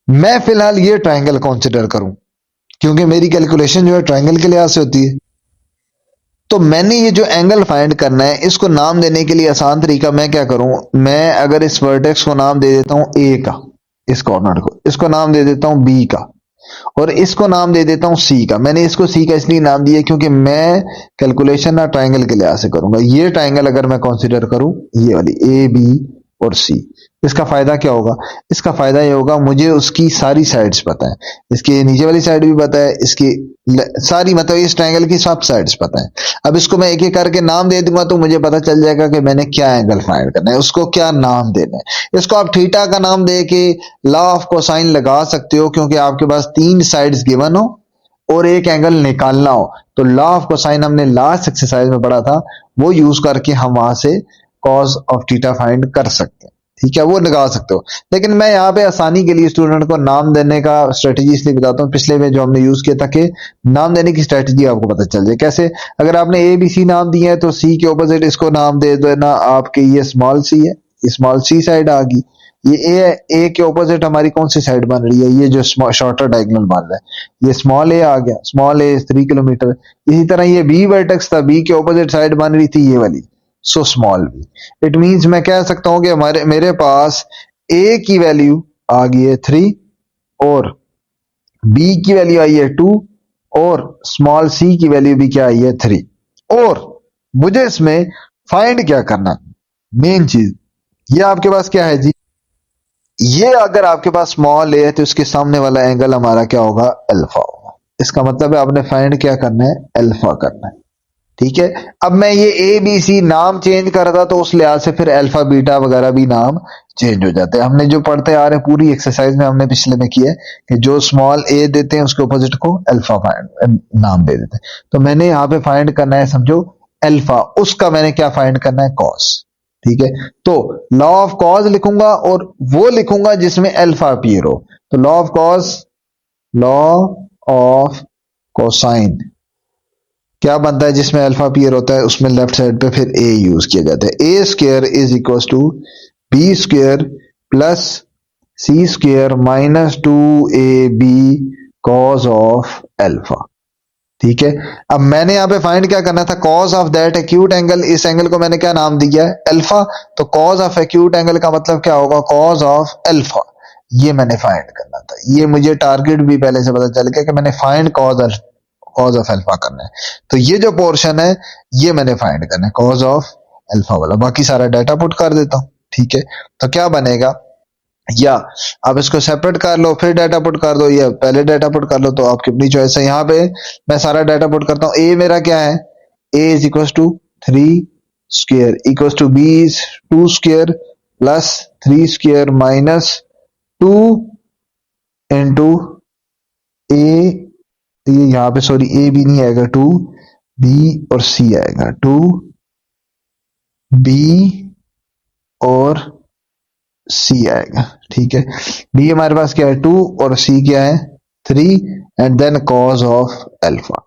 Speaker 1: मैं फिलहाल ये ट्रायंगल कंसीडर करूं क्योंकि मेरी कैलकुलेशन जो है ट्रायंगल के लिहाज से होती है। तो मैंने ये जो एंगल फाइंड करना है इसको नाम देने के लिए आसान तरीका मैं क्या करूं, मैं अगर इस वर्टेक्स को नाम दे देता हूं ए का, इस कॉर्नर को, इसको नाम दे देता हूं बी का, और इसको नाम दे देता हूं सी का। मैंने इसको सी का इसलिए नाम दिया क्योंकि मैं कैलकुलेशन ना ट्रायंगल के लिहाज से करूंगा। ये ट्रायंगल अगर मैं कंसीडर करूं, ये वाली ए बी और सी, इसका फायदा क्या होगा, इसका फायदा ये होगा मुझे उसकी सारी साइड्स पता है, इसकी नीचे वाली साइड भी पता है, इसकी सारी मतलब इस ट्रायंगल की सब साइड्स पता है। अब इसको मैं एक एक करके नाम दे दूंगा तो मुझे पता चल जाएगा कि मैंने क्या एंगल फाइंड करना है, उसको क्या नाम देना है। इसको आप थीटा का नाम दे के लॉ ऑफ कोसाइन लगा सकते हो, क्योंकि आपके पास 3 साइड्स गिवन हो और एक एंगल निकालना हो, तो लॉ ऑफ कोसाइन हमने लास्ट एक्सरसाइज में पढ़ा था, वो यूज करके हम वहां से कॉस ऑफ थीटा फाइंड कर सकते हैं। ठीक है, वो लगा सकते हो। लेकिन मैं यहाँ पे आसानी के लिए स्टूडेंट को नाम देने का स्ट्रेटेजी इसलिए बताता हूँ, पिछले में जो हमने यूज किया था कि नाम देने की स्ट्रेटेजी आपको पता चल जाए कैसे। अगर आपने ए बी सी नाम दिए हैं तो सी के ऑपोजिट इसको नाम दे देना आपके, ये स्मॉल सी है, ये स्मॉल सी साइड आ गई। ये ए है, ए के ऑपोजिट हमारी कौन सी साइड बन रही है, ये जो शॉर्टर डायगोनल बन रहा है, ये स्मॉल ए आ गया, स्मॉल ए 3 किलोमीटर। इसी तरह ये बी वर्टेक्स था, बी के ऑपोजिट साइड बन रही थी ये वाली, so small B. It means मैं कह सकता हूं कि मेरे पास ए की वैल्यू आ गई है 3 और बी की वैल्यू आई है 2 और स्मॉल सी की वैल्यू भी क्या आई है 3। और मुझे इसमें फाइंड क्या करना, मेन चीज ये आपके पास क्या है जी, ये अगर आपके पास स्मॉल ए है तो इसके सामने वाला एंगल हमारा क्या होगा, अल्फा होगा। इसका मतलब है आपने फाइंड क्या करना है, अल्फा करना है। ठीक है, अब मैं ये ए बी सी नाम चेंज कर रहा तो उस लिहाज से फिर अल्फा बीटा वगैरह भी नाम चेंज हो जाते हैं। हमने जो पढ़ते आ रहे हैं पूरी एक्सरसाइज में हमने पिछले में किया है कि जो स्मॉल ए देते हैं उसके अपोजिट को अल्फा नाम दे देते हैं। तो मैंने यहाँ पे फाइंड करना है, समझो अल्फा, उसका मैंने क्या फाइंड करना है, कॉस। ठीक है, तो लॉ ऑफ कॉज लिखूंगा और वो लिखूंगा जिसमें अल्फा अपीयर हो। तो law of cause, law of cosine क्या बनता है, जिसमें अल्फा अपीयर होता है उसमें लेफ्ट साइड पे फिर ए यूज किया जाता है। A square is equal to B square plus C square minus 2ab cos of alpha. ठीक है, अब मैंने यहां पे फाइंड क्या करना था, cause of that acute angle. इस एंगल को मैंने क्या नाम दिया है, अल्फा। तो कॉज ऑफ एक्यूट एंगल का मतलब क्या होगा, कॉज ऑफ अल्फा। ये मैंने फाइंड करना था, ये मुझे टारगेट भी पहले से पता चल गया कि मैंने फाइंड कॉज ऑफ अल्फा करना है। तो ये जो पोर्शन है ये मैंने फाइंड करना है, कॉज ऑफ अल्फा वाला। बाकी सारा डाटा पुट कर देता हूं। ठीक है, तो क्या बनेगा, या आप इसको सेपरेट कर लो फिर डाटा पुट कर दो, या पहले डाटा पुट कर लो, तो आपकी अपनी चॉइस है। यहाँ पे मैं सारा डाटा पुट करता हूँ। ए मेरा क्या है, A is equal to 3 square equal to B is 2 square plus 3 square minus 2 into A, ये यहाँ पे सॉरी ए बी नहीं आएगा, 2 बी और सी आएगा, 2 बी और सी आएगा। ठीक है, बी हमारे पास क्या है 2 और सी क्या है 3 and then cos of alpha.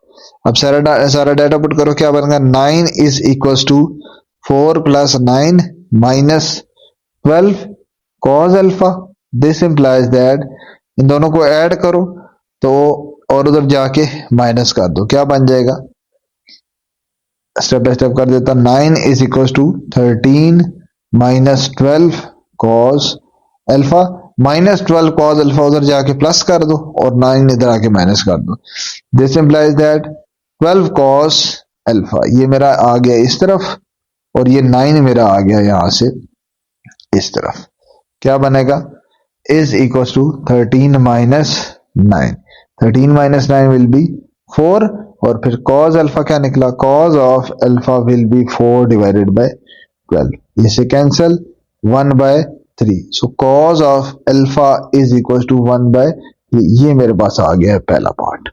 Speaker 1: अब सारा डाटा पुट करो, क्या बनेगा, 9 is equal to 4 plus 9 minus 12 cos alpha. This implies that, इन दोनों को ऐड करो तो और उधर जाके माइनस कर दो, क्या बन जाएगा, स्टेप बाय स्टेप कर देता। 9 is equal to 13 minus 12 cos alpha, minus 12 cos alpha उधर जाके प्लस कर दो और 9 इधर आके माइनस कर दो। This implies that 12 cos alpha, ये मेरा आ गया इस तरफ और ये 9 मेरा आ गया यहां से इस तरफ। क्या बनेगा, is equal to 13 minus 9, 13 minus 9 will be 4 और फिर cos अल्फा क्या निकला, cos of alpha will be 4 divided by 12, इसे कैंसिल 1/3, सो cos of alpha is equal to 1/3। ये मेरे पास आ गया है पहला part,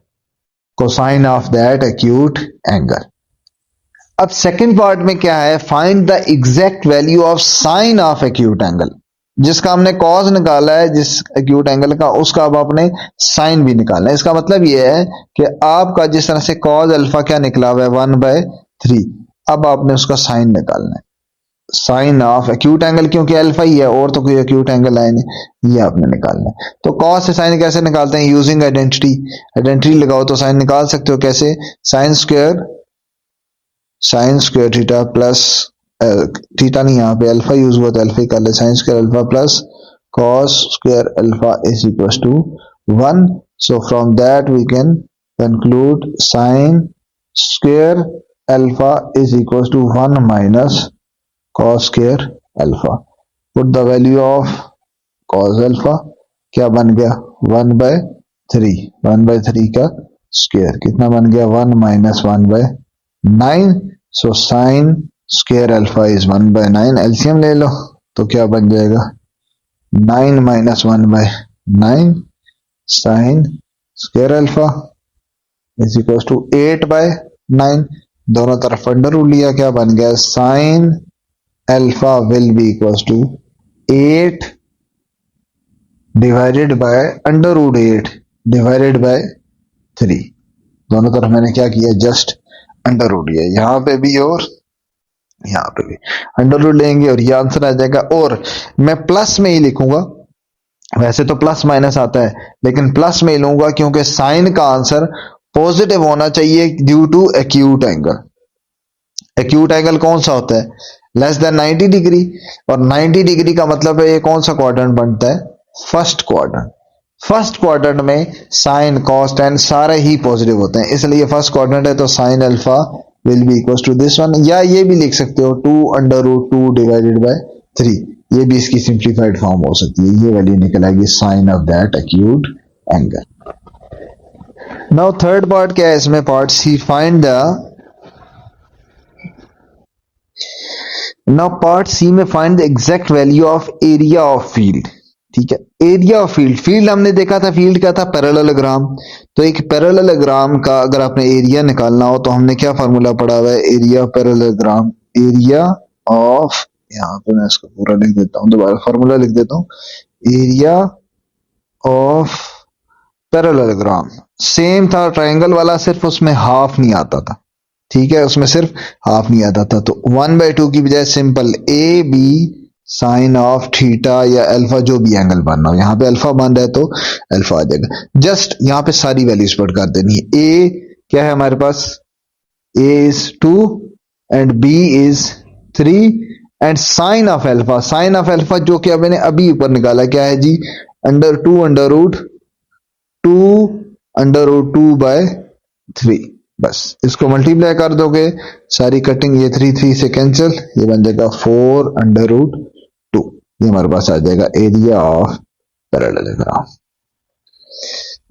Speaker 1: cosine of that acute angle. अब सेकंड पार्ट में क्या है, find the exact value of sine of acute angle. जिसका हमने कॉज निकाला है जिस एक्यूट एंगल का, उसका अब आपने साइन भी निकालना है। इसका मतलब यह है कि आपका जिस तरह से कॉज अल्फा क्या निकला हुआ है 1/3, अब आपने उसका साइन निकालना है, साइन ऑफ एक्यूट एंगल, क्योंकि अल्फा ही है और तो कोई एक्यूट एंगल है नहीं, ये आपने निकालना है। तो कॉस से साइन कैसे निकालते हैं, यूजिंग आइडेंटिटी। आइडेंटिटी लगाओ तो साइन निकाल सकते हो, कैसे, sine square theta plus, theta नहीं, यहाँ पे अल्फा यूज हुआ तो अल्फा ही कर ले, sine square alpha plus cos square alpha is equal to 1। So from that we can conclude sine square alpha is equal to 1 minus cos square alpha. Put the value of cos alpha, क्या बन गया 1/3, 1/3 का square कितना बन गया 1 minus 1/9। So sine square alpha is 1/9, LCM ले लो तो क्या बन जाएगा 9 minus 1/9, sine square alpha is equal to 8/9, दोनों तरफ अंडर रूट लिया, क्या बन गया sine alpha will be equal to 8 divided by under root 8 divided by 3, दोनों तरफ मैंने क्या किया जस्ट अंडर रूट लिया, यहां पे भी और यहां पे भी अंडर रूट लेंगे और ये आंसर आ जाएगा। और मैं प्लस में ही लिखूंगा, वैसे तो प्लस माइनस आता है लेकिन प्लस में ही लूंगा क्योंकि साइन का आंसर पॉजिटिव होना चाहिए due to acute angle. Acute angle कौन सा होता है, लेस देन 90 डिग्री, और 90 डिग्री का मतलब है ये कौन सा क्वाड्रेंट बनता है, फर्स्ट क्वाड्रेंट। फर्स्ट क्वाड्रेंट में साइन कॉस टेन सारे ही पॉजिटिव होते हैं, इसलिए फर्स्ट क्वाड्रेंट है तो sine alpha will be equal to this one, या ये भी लिख सकते हो 2√2 डिवाइडेड बाय 3, ये भी इसकी सिंप्लीफाइड फॉर्म हो सकती है, ये वैल्यू निकल आएगी sine of that acute angle. Now third part क्या है इसमें, part C, find the, now part C में find the exact value of area of field. ठीक है, एरिया ऑफ फील्ड, फील्ड हमने देखा था, फील्ड क्या था पैरेललोग्राम, तो एक पैरेललोग्राम का अगर आपने एरिया निकालना हो तो हमने क्या फार्मूला पढ़ा हुआ है, एरिया पैरेललोग्राम, एरिया ऑफ, यहां पे मैं इसको पूरा लिख देता हूं, दोबारा फार्मूला लिख देता हूं, एरिया ऑफ पैरेललोग्राम सेम था ट्रायंगल वाला, सिर्फ उसमें हाफ नहीं आता था। ठीक है, उसमें सिर्फ हाफ नहीं आता था, तो 1/2 की बजाय simple A B sine of theta या अल्फा, जो भी एंगल बनना हो, यहाँ पे अल्फा बन रहा है तो अल्फा आ जाएगा। जस्ट यहाँ पे सारी वैल्यूज पुट कर देनी है। ए क्या है हमारे पास, A is 2 and B is 3 and sine of alpha, sine of alpha जो कि मैंने अभी ऊपर निकाला क्या है जी, √2/3, बस इसको मल्टीप्लाई कर दोगे, सारी कटिंग ये 3 से कैंसिल, ये बन जाएगा 4√2, ये हमारे पास आ जाएगा area of parallelogram.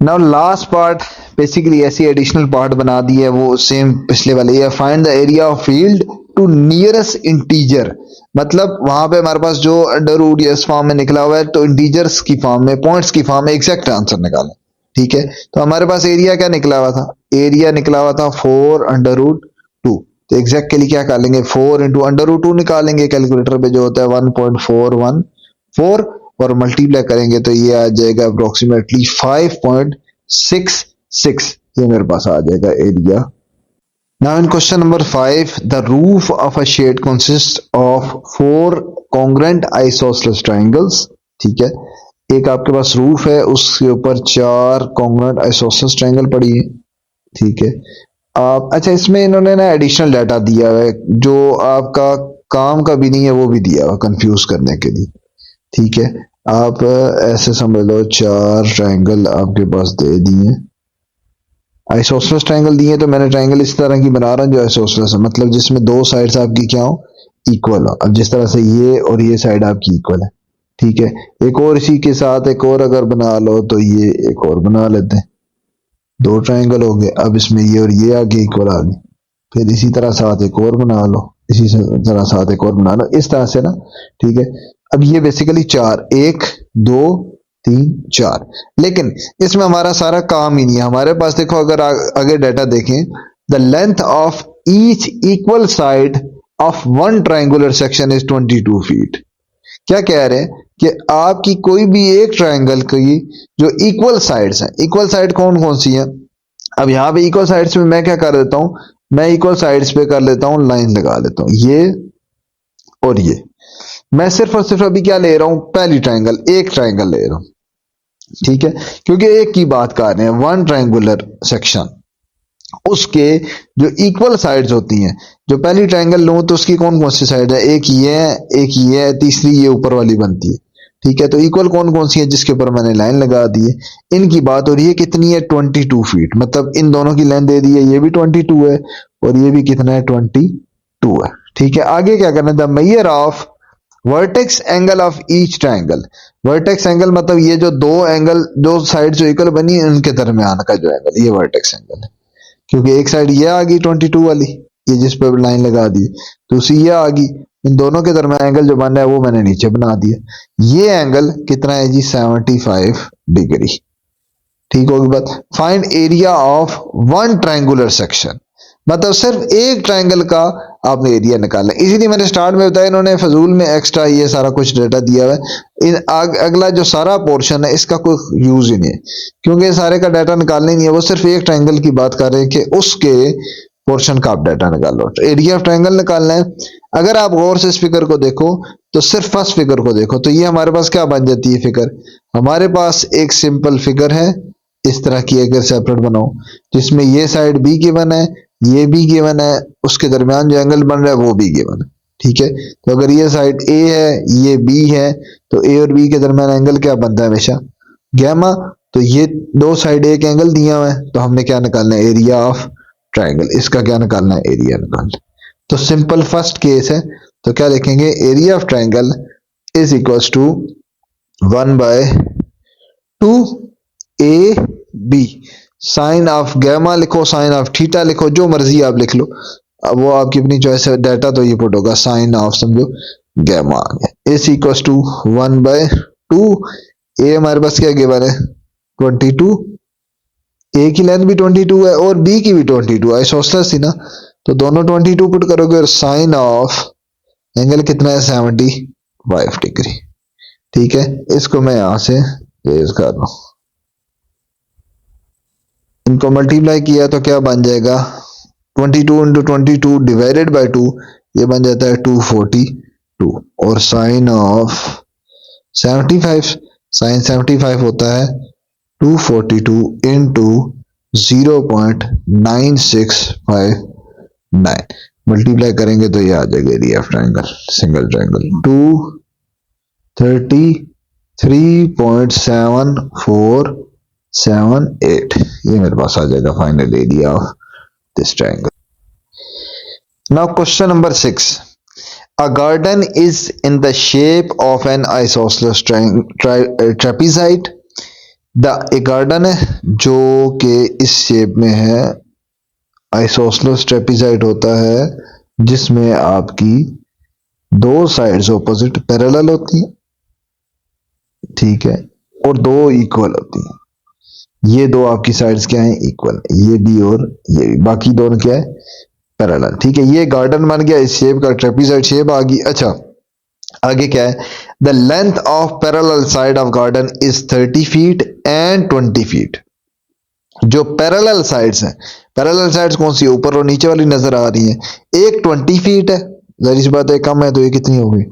Speaker 1: Now last part basically ऐसी एडिशनल पार्ट बना दी है, वो सेम पिछले वाले, ये find the area of field to nearest integer, मतलब वहां पे हमारे पास जो अंडर रूट इस फॉर्म में निकला हुआ है, तो इंटीजर्स की फॉर्म में, पॉइंट्स की फॉर्म में एग्जैक्ट आंसर निकालें। ठीक है, तो हमारे पास एरिया क्या निकला हुआ था, एरिया निकला हुआ था 4√2, तो एग्जैक्ट के लिए क्या कर लेंगे 4 इंटू √2 निकालेंगे, कैलकुलेटर पे जो होता है 1.414, और मल्टीप्लाई करेंगे तो ये आ जाएगा अप्रोक्सीमेटली 5.66, ये मेरे पास आ जाएगा area. Now in question number 5, the roof of a shade consists of 4 congruent isosceles triangles। ठीक है, एक आपके पास रूफ है, उसके ऊपर 4 congruent isosceles triangle पड़ी है। ठीक है, आप अच्छा इसमें इन्होंने ना एडिशनल डाटा दिया है जो आपका काम का भी नहीं है, वो भी दिया हुआ कंफ्यूज करने के लिए। ठीक है, आप ऐसे समझ लो 4 ट्रायंगल आपके पास दे दिए, आइसोसेलेस ट्रायंगल दिए, तो मैंने ट्रायंगल इस तरह की बना रहा हूं जो आइसोसेलेस है, मतलब जिसमें दो साइड्स आपकी क्या हो, इक्वल हो। अब जिस तरह से ये और ये साइड आपकी इक्वल है। ठीक है, एक और इसी के साथ एक और अगर बना लो तो ये एक और बना लेते हैं, दो ट्राइंगल हो गए। अब इसमें ये और ये आगे इक्वल आ गए, फिर इसी तरह साथ एक और बना लो, इसी तरह साथ एक और बना लो, इस तरह से ना। ठीक है, अब ये बेसिकली चार, एक दो तीन चार, लेकिन इसमें हमारा सारा काम ही नहीं है। हमारे पास देखो, अगर आगे डाटा देखें, the length of each equal side of one triangular section is 22 feet. क्या कह रहे हैं कि आपकी कोई भी एक ट्राइंगल की जो इक्वल साइड्स हैं, इक्वल साइड कौन कौन सी हैं, अब यहां पे इक्वल साइड्स में मैं क्या कर देता हूं, मैं इक्वल साइड्स पे कर लेता हूं लाइन लगा लेता हूं, ये और ये। मैं सिर्फ और सिर्फ अभी क्या ले रहा हूं, पहली ट्राइंगल, एक ट्राइंगल ले रहा हूं। ठीक है, क्योंकि एक की बात कर रहे हैं, वन ट्राइंगुलर सेक्शन, उसके जो इक्वल साइड्स होती हैं, जो पहली ट्राइंगल लूं तो उसकी कौन कौन सी साइड है, एक ये है, एक ये है, तीसरी ये ऊपर वाली बनती है। ठीक है, तो इक्वल कौन कौन सी है जिसके ऊपर मैंने लाइन लगा दी है, इनकी बात हो रही है। कितनी है, 22 फीट, मतलब इन दोनों की लेंथ दे दी है, ये भी 22 है और ये भी कितना है, 22 है। ठीक है, आगे क्या करना है, the measure of vertex angle of each triangle. Vertex angle मतलब ये जो दो एंगल, दो साइड जो इक्वल बनी है उनके दरमियान का जो एंगल, ये वर्टेक्स एंगल है। क्योंकि एक साइड ये आ गई 22 वाली, ये जिस पे लाइन लगा दी, दूसरी ये आ गई, इन दोनों के दरमियान एंगल जो बन रहा है वो मैंने नीचे बना दिया। ये एंगल कितना है जी, 75 डिग्री। ठीक होगी बात। Find area of one triangular section, मतलब सिर्फ एक ट्राइंगल का आपने एरिया निकालना है। इसीलिए मैंने स्टार्ट में बताया, इन्होंने फजूल में एक्स्ट्रा ये सारा कुछ डाटा दिया हुआ है। अगला जो सारा पोर्शन है इसका कोई यूज ही नहीं है, क्योंकि सारे का डाटा निकालना ही नहीं है। वो सिर्फ एक ट्राइंगल की बात कर रहे हैं कि उसके पोर्शन का आप डाटा निकालो, एरिया ऑफ ट्राइंगल निकालना है। अगर आप गौर से इस फिगर को देखो तो सिर्फ फर्स्ट फिगर को देखो, तो ये हमारे पास क्या बन जाती है फिगर, हमारे पास एक सिंपल फिगर है इस तरह की, अगर सेपरेट बनाओ, जिसमें ये साइड बी गिवन है, ये भी गिवन है, उसके दरमियान जो एंगल बन रहा है वो भी गिवन है। ठीक है, तो अगर ये साइड ए है, ये बी है, तो ए और बी के दरमियान एंगल क्या बनता है, हमेशा गैमा। तो ये दो साइड एक एंगल दिया हुआ है, तो हमने क्या निकालना है, एरिया ऑफ ट्राइंगल, इसका क्या निकालना है, एरिया निकालना है। तो सिंपल फर्स्ट केस है, तो क्या लिखेंगे, area of triangle is equals to 1/2 A B, sine of gamma लिखो, साइन ऑफ थीटा लिखो, जो मर्जी आप लिख लो, अब वो आपकी अपनी चॉइस है। डाटा तो ये पुट होगा, साइन ऑफ समझो गैमा आ गया, इज इक्वल्स टू 1/2। ए हमारे पास क्या गिवन है, 22, ए की लेंथ भी 22 है और बी की भी 22, आइसोसेलेस थी ना, तो दोनों 22 पुट करोगे और साइन ऑफ एंगल कितना है, 75 डिग्री। ठीक है, इसको मैं यहां से रेज कर रहा हूं, इनको मल्टीप्लाई किया तो क्या बन जाएगा, 22 इंटू 22 डिवाइडेड बाई 2, ये बन जाता है 242। और साइन ऑफ 75, साइन 75 होता है 242 इंटू 0.9659, मल्टीप्लाई करेंगे तो ये आ जाएगा area of triangle, single triangle 233.7478, ये मेरे पास आ जाएगा final area of this triangle. Now question number 6, a garden is in the shape of an isosceles trapezoid। एक गार्डन है जो कि इस शेप में है, आइसोसेलेस ट्रेपेजॉइड होता है, जिसमें आपकी दो साइड्स ऑपोजिट पैरेलल होती हैं, ठीक है, और दो इक्वल होती हैं। ये दो आपकी साइड्स क्या हैं, इक्वल, ये भी और ये भी, बाकी दोनों क्या है, पैरेलल। ठीक है, ये गार्डन बन गया, इस शेप का ट्रेपेजॉइड शेप आ गई। अच्छा, आगे क्या है, the length of parallel side of garden is 30 feet and 20 feet. जो पैरेलल साइड्स हैं, पैरेलल साइड्स कौन सी, ऊपर और नीचे वाली नजर आ रही हैं, एक 20 फीट है, जाहिर सी बात है कम है, तो ये कितनी होगी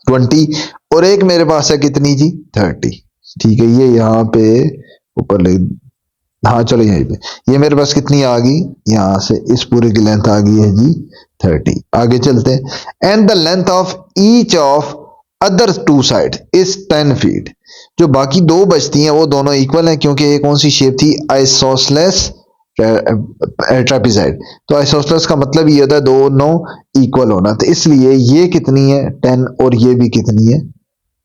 Speaker 1: 20, और एक मेरे पास है कितनी जी, 30। ठीक है, ये यहाँ पे ऊपर ले, हाँ चलो यहीं पे, ये मेरे पास कितनी आ गई, यहां से इस पूरे की लेंथ आ गई है जी 30। आगे चलते हैं, and the length of each of other two side is 10 feet. जो बाकी दो बचती हैं वो दोनों इक्वल हैं, क्योंकि ये कौन सी शेप थी, आइसोसेलेस ट्रेपेजॉइड। तो आइसोसेलेस का मतलब ये होता है दोनों इक्वल होना, तो इसलिए ये कितनी है 10 और ये भी कितनी है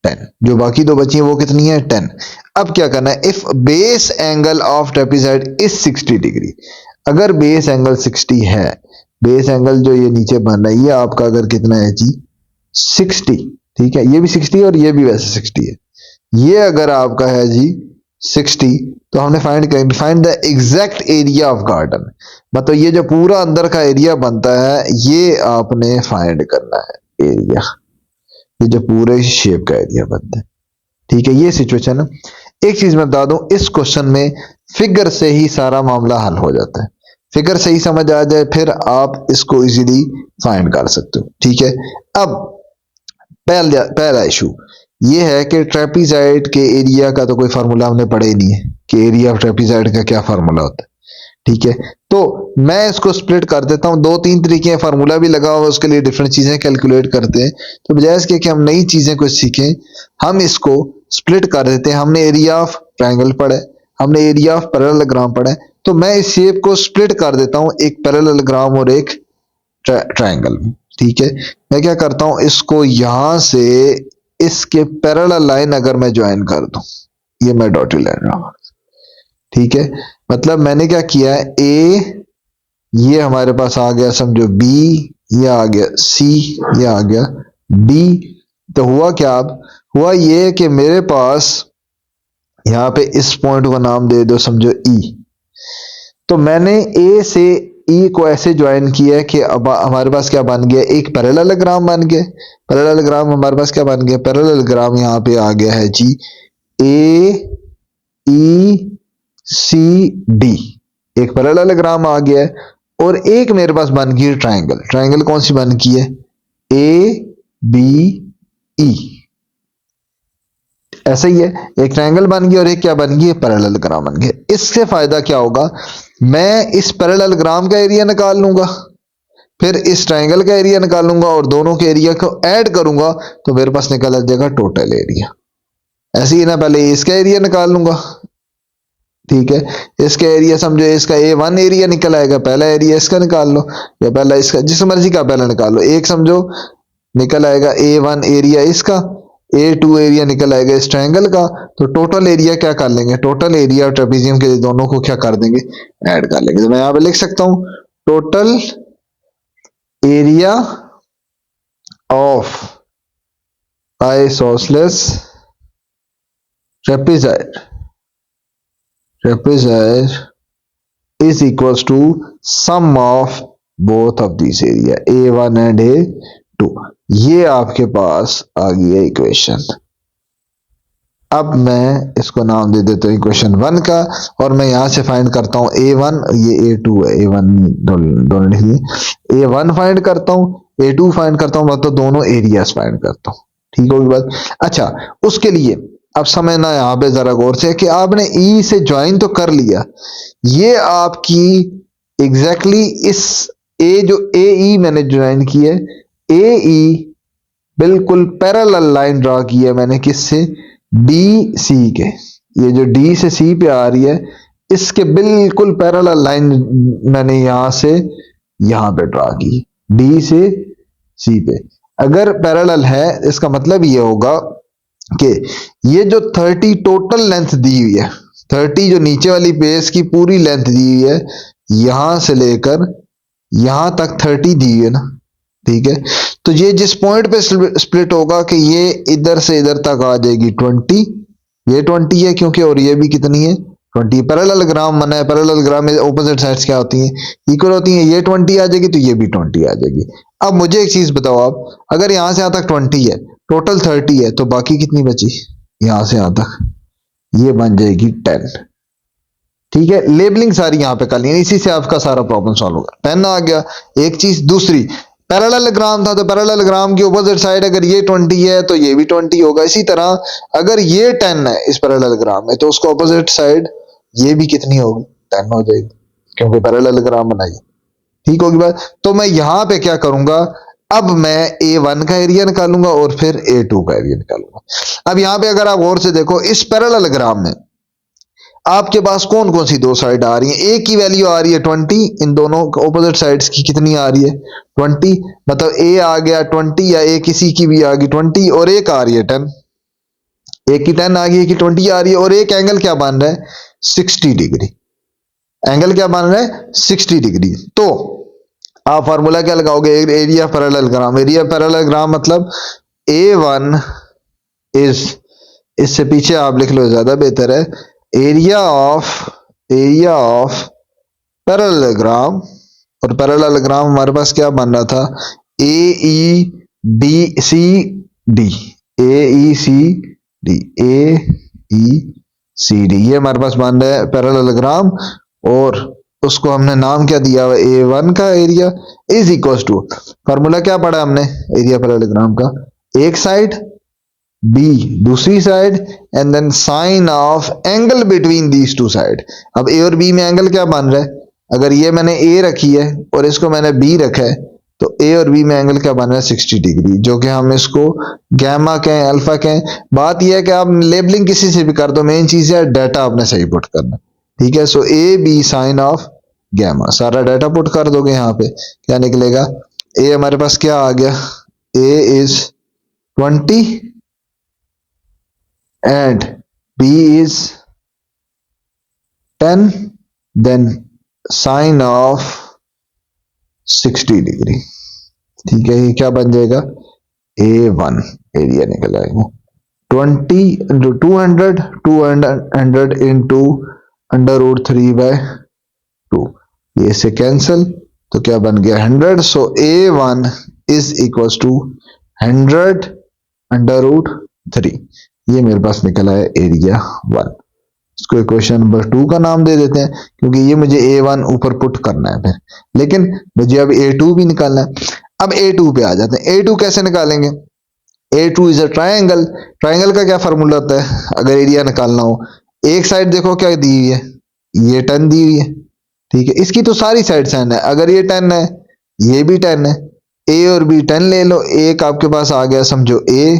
Speaker 1: 10। जो बाकी दो बची हैं वो कितनी है 10। अब क्या करना है, if base angle of trapezoid is 60 degree, अगर बेस एंगल 60 है, बेस एंगल जो ये नीचे बन रहा है ये आपका अगर कितना है जी 60, ठीक है, ये भी 60 है और ये भी वैसे 60 है, ये अगर आपका है जी 60, तो हमने find the exact area of garden, मतलब ये जो पूरा अंदर का एरिया बनता है ये आपने फाइंड करना है एरिया, ये जो पूरे शेप का एरिया बनता है, ठीक है, ये सिचुएशन है। एक चीज मैं बता दूं, इस क्वेश्चन में फिगर से ही सारा मामला हल हो जाता है, फिगर से ही समझ आ जाए फिर आप इसको इजीली फाइंड कर सकते हो, ठीक है। अब पहला इशू ये है कि ट्रेपेजॉइड के एरिया का तो कोई फार्मूला हमने पढ़ा ही नहीं है कि एरिया ऑफ ट्रेपेजॉइड का क्या फार्मूला होता है, ठीक है। तो मैं इसको स्प्लिट कर देता हूं, दो तीन तरीके हैं, फार्मूला भी लगा हुआ उसके लिए डिफरेंट चीजें कैलकुलेट करते हैं, तो बजाय इसके कि हम नई चीजें कुछ सीखें हम इसको स्प्लिट कर देते हैं। हमने एरिया ऑफ ट्राइंगल पढ़ा है, हमने एरिया ऑफ पैरेललोग्राम पढ़ा है, तो मैं इस शेप को स्प्लिट कर देता हूं एक पैरेललोग्राम और एक ट्राइंगल में, ठीक है। मैं क्या करता हूं, इसको यहां से इसके पैरेलल लाइन अगर मैं ज्वाइन कर दूं, ये मैं डॉटेड लाइन रहा, ठीक है, मतलब मैंने क्या किया है, ए ये हमारे पास आ गया समझो बी, ये आ गया सी, ये आ गया डी, तो हुआ क्या, अब हुआ ये कि मेरे पास यहां पे इस पॉइंट को नाम दे दो समझो ई, तो मैंने ए से ई को ऐसे ज्वाइन किया है कि अब हमारे पास क्या बन गया, एक पैरेललोग्राम बन गया। पैरेललोग्राम हमारे पास क्या बन गया, पैरेललोग्राम यहां पे आ गया है जी ए ई सी डी, एक पैरेललोग्राम आ गया है, और एक मेरे पास बन गई ट्राइंगल। ट्राइंगल कौन सी बन गई है, ए बी ई, ऐसा ही है, एक ट्राइंगल बन गया और एक क्या बन गई, पैरेललोग्राम बन गया। इससे फायदा क्या होगा, मैं इस पैरेललोग्राम का एरिया निकाल लूंगा, फिर इस ट्राइंगल का एरिया निकाल लूंगा और दोनों के एरिया को ऐड करूंगा तो मेरे पास निकल आ जाएगा टोटल एरिया। ऐसे ही ना, पहले इसका एरिया निकाल लूंगा, ठीक है, इसका एरिया समझो इसका A1 एरिया निकल आएगा, पहला एरिया इसका निकाल लो या पहला इसका, जिस मर्जी का पहला निकाल लो, एक समझो निकल आएगा A1 एरिया इसका, A2 एरिया निकल आएगा इस ट्रायंगल का, तो टोटल एरिया क्या कर लेंगे, टोटल एरिया और ट्रेपेजियम के दोनों को क्या कर देंगे, ऐड कर लेंगे। तो मैं यहां पे लिख सकता हूं total area of isosceles trapezoid is equals to sum of both of these area A1 and A2। ये आपके पास आ गई है इक्वेशन। अब मैं इसको नाम दे देता हूँ इक्वेशन 1 का, और मैं यहां से फाइंड करता हूँ A1, ये A2 है, A1 दोनों लिख लिए, A1 फाइंड करता हूँ, A2 फाइंड करता हूँ, मतलब दोनों एरियाज फाइंड करता हूँ, ठीक होगी बात। अच्छा, उसके लिए अब समझना यहां पे जरा गौर से कि आपने ई से ज्वाइन तो कर लिया, ये आपकी एग्जैक्टली इस ए जो ए ई मैंने ज्वाइन की है, ए ई बिल्कुल पैरेलल लाइन ड्रा की है मैंने किससे, डी सी के, ये जो डी से सी पे आ रही है इसके बिल्कुल पैरेलल लाइन मैंने यहां से यहां पे ड्रा की, डी से सी पे। अगर पैरेलल है इसका मतलब ये होगा कि ये जो 30 टोटल लेंथ दी हुई है, 30 जो नीचे वाली बेस की पूरी लेंथ दी हुई है, यहां से लेकर यहां तक 30 दी हुई है ना, ठीक है, तो ये जिस पॉइंट पे स्प्लिट होगा कि ये इधर से इधर तक आ जाएगी 20, ये 20 है क्योंकि, और ये भी कितनी है 20। पैरेललोग्राम बना है, पैरेललोग्राम में ऑपोजिट साइड्स क्या होती हैं, इक्वल होती हैं, ये 20 आ जाएगी तो ये भी 20 आ जाएगी। अब मुझे एक चीज बताओ आप, अगर यहां से यहां तक 20 है, टोटल 30 है, तो बाकी कितनी बची, यहां से यहां तक ये बन जाएगी 10, ठीक है। लेबलिंग सारी यहां पे कर ली, इसी से आपका सारा प्रॉब्लम सॉल्व होगा। 10 आ गया एक चीज, दूसरी पैरेललोग्राम था तो पैरेललोग्राम की ऑपोजिट साइड अगर ये 20 है तो ये भी 20 होगा। इसी तरह अगर ये 10 है इस पैरेललोग्राम में तो उसको ऑपोजिट साइड ये भी कितनी होगी, 10 हो जाएगी, क्योंकि पैरेललोग्राम बनाई, ठीक होगी बात। तो मैं यहां पे क्या करूंगा, अब मैं A1 का एरिया निकालूंगा और फिर A2 का एरिया निकालूंगा। अब यहां पे अगर आप गौर से देखो इस पैरेललोग्राम में आपके पास कौन कौन सी दो साइड आ रही है, ए की वैल्यू आ रही है 20, इन दोनों ऑपोजिट साइड्स की कितनी आ रही है 20, मतलब ए आ गया 20 या ए किसी की भी आ गई 20 और एक आ रही है 10, एक की 10 आ गई, एक की 20 आ रही है, और एक एंगल क्या बन रहा है 60 डिग्री। एंगल क्या बन रहा है 60 डिग्री। तो आप फार्मूला क्या लगाओगे, एरिया पैरेललोग्राम। एरिया पैरेललोग्राम मतलब A1 इज, इससे पीछे आप लिख लो ज्यादा बेहतर है, एरिया ऑफ पैरेललोग्राम। और पैरेललोग्राम हमारे पास क्या बन रहा था, AEBCD, AECD, AECD, ये हमारे पास बन रहा है पैरेललोग्राम। और उसको हमने नाम क्या दिया हुआ, A1 का area is equal to, formula क्या पढ़ा हमने एरिया पैरेललोग्राम का, एक साइड बी दूसरी side, and then sine of angle between these two side. अब ए और बी में एंगल क्या बन रहा है, अगर ये मैंने ए रखी है और इसको मैंने बी रखा है, तो ए और बी में एंगल क्या बन रहा है 60 डिग्री, जो कि हम इसको गैमा कहें, अल्फा कहें। बात यह है कि आप लेबलिंग किसी से भी कर दो, मेन चीज है डाटा आपने सही पुट करना, ठीक है। So A B sine of gamma, सारा डाटा पुट कर दोगे यहाँ पे, क्या निकलेगा, ए हमारे पास क्या आ गया, A is 20 and B is 10, then sine of 60 degree, ठीक है। ये क्या बन जाएगा A1, एरिया निकल आएगा 20 इंटू 200 इंटू √3/2, ये से कैंसिल, तो क्या बन गया 100। सो A1 इज इक्वल टू 100 √3, ये मेरे पास निकला है एरिया 1। इसको इक्वेशन नंबर 2 का नाम दे देते हैं, क्योंकि ये मुझे A1 ऊपर पुट करना है फिर, लेकिन मुझे अब A2 भी निकालना है। अब A2 पे आ जाते हैं। A2 कैसे निकालेंगे, A2 is a triangle. Triangle का क्या फार्मूला होता है अगर एरिया निकालना हो, एक साइड देखो क्या दी हुई है, ये 10 दी हुई है, ठीक है। इसकी तो सारी साइड 10 है, अगर ये 10 है ये भी 10 है, A और B 10 ले लो, एक आपके पास आ गया समझो A,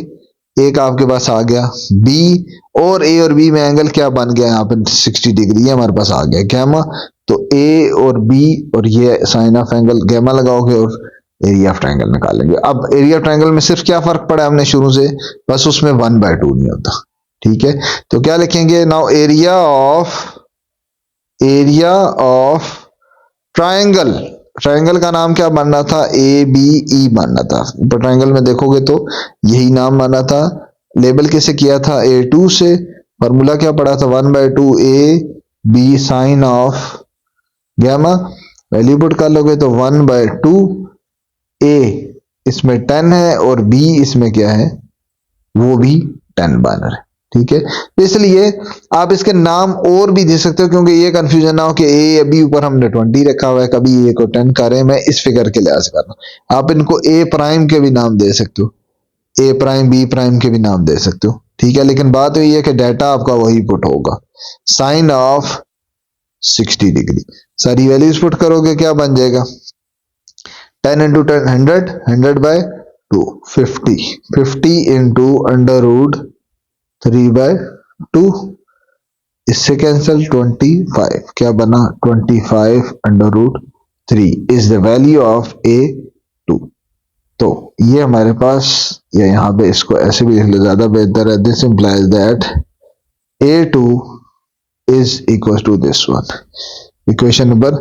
Speaker 1: एक आपके पास आ गया B, और A और B में एंगल क्या बन गया यहाँ पे 60 डिग्री, ये हमारे पास आ गया गैमा। तो A और B और ये साइन ऑफ एंगल गैमा लगाओगे और एरिया ऑफ ट्रायंगल निकालेंगे। अब एरिया ऑफ ट्रायंगल में सिर्फ क्या फर्क पड़ा हमने शुरू से, बस उसमें 1/2 नहीं होता, ठीक है। तो क्या लिखेंगे now, area of triangle. Triangle का नाम क्या बनना था, ABE बनना था। तो ट्रायंगल में देखोगे तो यही नाम बना था। लेबल कैसे किया था, A2 से। फॉर्मूला क्या पड़ा था, 1/2 AB sine of gamma. Value put कर लोगे तो 1/2 A इसमें 10 है और B इसमें क्या है, वो भी 10 बन रहा है, ठीक है। तो इसलिए आप इसके नाम और भी दे सकते हो, क्योंकि ये कंफ्यूजन ना हो कि A या B ऊपर हमने 20 रखा हुआ है, कभी A को 10 कर रहे हैं। मैं इस फिगर के लिहाज कर रहा हूं, आप इनको A प्राइम के भी नाम दे सकते हो, A प्राइम B प्राइम के भी नाम दे सकते हो, ठीक है। लेकिन बात यही है कि डाटा आपका वही पुट होगा, साइन ऑफ 60 डिग्री। सारी वैल्यूज पुट करोगे क्या बन जाएगा, 10 इंटू 10 100, 100/2 50 इंटू √3/2, इससे कैंसिल 25, क्या बना 25/√3 is the value of A2। तो ये हमारे पास, या यहाँ पे इसको ऐसे भी लिख लो ज्यादा बेहतर है, this implies that A2 is equal to this one. Equation number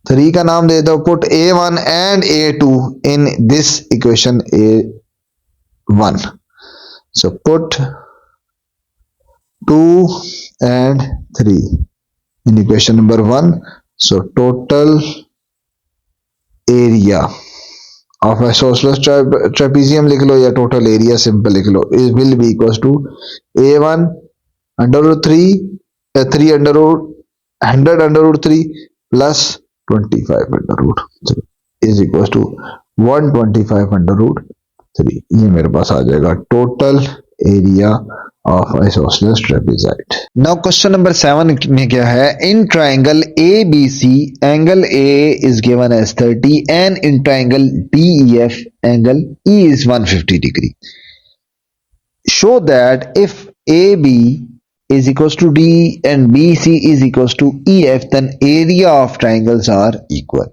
Speaker 1: 3 का नाम दे दो, put A1 and A2 in this equation A1। So put 2 and 3 in equation number 1. So total area of isosceles trapezium लिख लो, या total area simple लिख लो, it will be equals to A1 √3 3 100 √3 plus 25 √3 is equals to 125 √3। ये मेरे पास आ जाएगा total area of isosceles trapezoid। Now question number 7 में क्या है, in triangle ABC angle A is given as 30 and in triangle DEF angle E is 150 degree. Show that if AB is equals to D and BC is equals to EF then area of triangles are equal।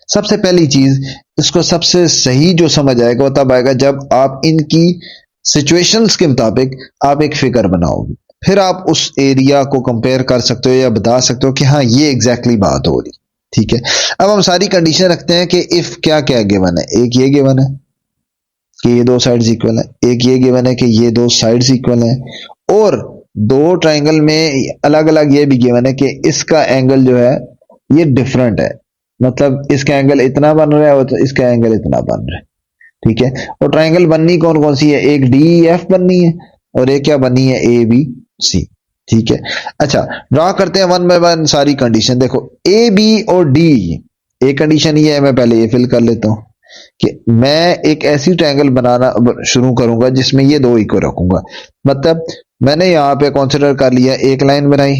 Speaker 1: सबसे पहली चीज, इसको सबसे सही जो समझ आएगा वो तब आएगा जब आप इनकी सिचुएशंस के मुताबिक आप एक फिगर बनाओगे, फिर आप उस एरिया को कंपेयर कर सकते हो या बता सकते हो कि हाँ ये एग्जैक्टली बात हो रही। ठीक है, अब हम सारी कंडीशन रखते हैं कि इफ क्या क्या गिवन है। एक ये गिवन है कि ये दो साइड्स इक्वल है, एक ये गिवन है कि ये दो साइड्स इक्वल है, और दो ट्राइंगल में अलग अलग ये भी गिवन है कि इसका एंगल जो है ये डिफरेंट है, मतलब इसका एंगल इतना बन रहा है और इसका एंगल इतना बन रहा है। ठीक है, और ट्राइंगल बननी कौन कौन सी है, एक डी एफ बननी है और एक क्या बननी है, ए बी सी। ठीक है, अच्छा ड्रा करते हैं वन बाय वन सारी कंडीशन। देखो ए बी और डी, एक कंडीशन ये है, मैं पहले ये फिल कर लेता हूं कि मैं एक ऐसी ट्रायंगल बनाना शुरू करूंगा जिसमें ये दो इक्वल रखूंगा। मतलब मैंने यहाँ पे कंसिडर कर लिया, एक लाइन बनाई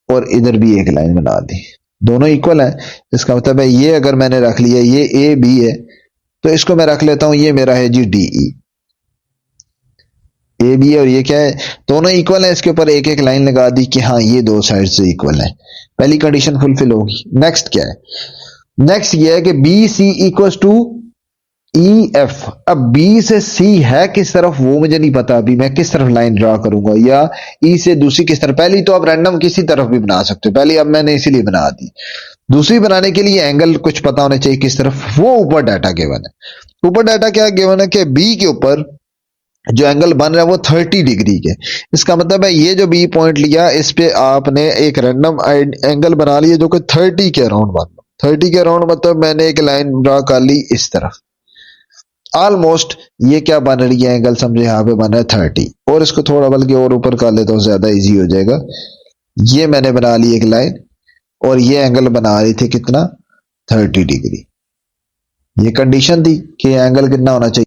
Speaker 1: और इधर भी एक लाइन बना दी, दोनों इक्वल है। इसका मतलब है ये अगर मैंने रख लिया, ये ए बी है, तो इसको मैं रख लेता हूं, ये मेरा है जी डी ई। ए बी और ये क्या है, दोनों इक्वल है, इसके ऊपर एक एक लाइन लगा दी कि हाँ ये दो साइड से इक्वल है, पहली कंडीशन फुलफिल होगी। नेक्स्ट क्या है, नेक्स्ट ये है कि B C equal to E F. अब बी से सी है किस तरफ वो मुझे नहीं पता, अभी मैं किस तरफ लाइन ड्रा करूंगा, या ई से दूसरी किस तरफ। पहली तो आप रैंडम किसी तरफ भी बना सकते हो, पहली अब मैंने इसीलिए बना दी। दूसरी बनाने के लिए एंगल कुछ पता होना चाहिए किस तरफ, वो ऊपर डाटा गिवन है। ऊपर डाटा क्या गिवन है कि बी के ऊपर जो एंगल बन रहा है वो 30 डिग्री के। इसका मतलब है ये जो बी पॉइंट लिया, इस पे आपने एक रैंडम एंगल बना लिया जो कि 30 के अराउंड बन, 30 के अराउंड, मतलब मैंने एक लाइन ड्रा कर ली इस तरफ। ऑलमोस्ट ये क्या बन रही है एंगल, समझे यहाँ पे बन रहा है 30, और इसको थोड़ा बल्कि और ऊपर कर लेता हूँ, ज्यादा इजी हो जाएगा। ये मैंने बना ली एक लाइन, और ये एंगल बना रही थी कितना, 30 डिग्री। ये कंडीशन थी कि एंगल कितना होना चाहिए,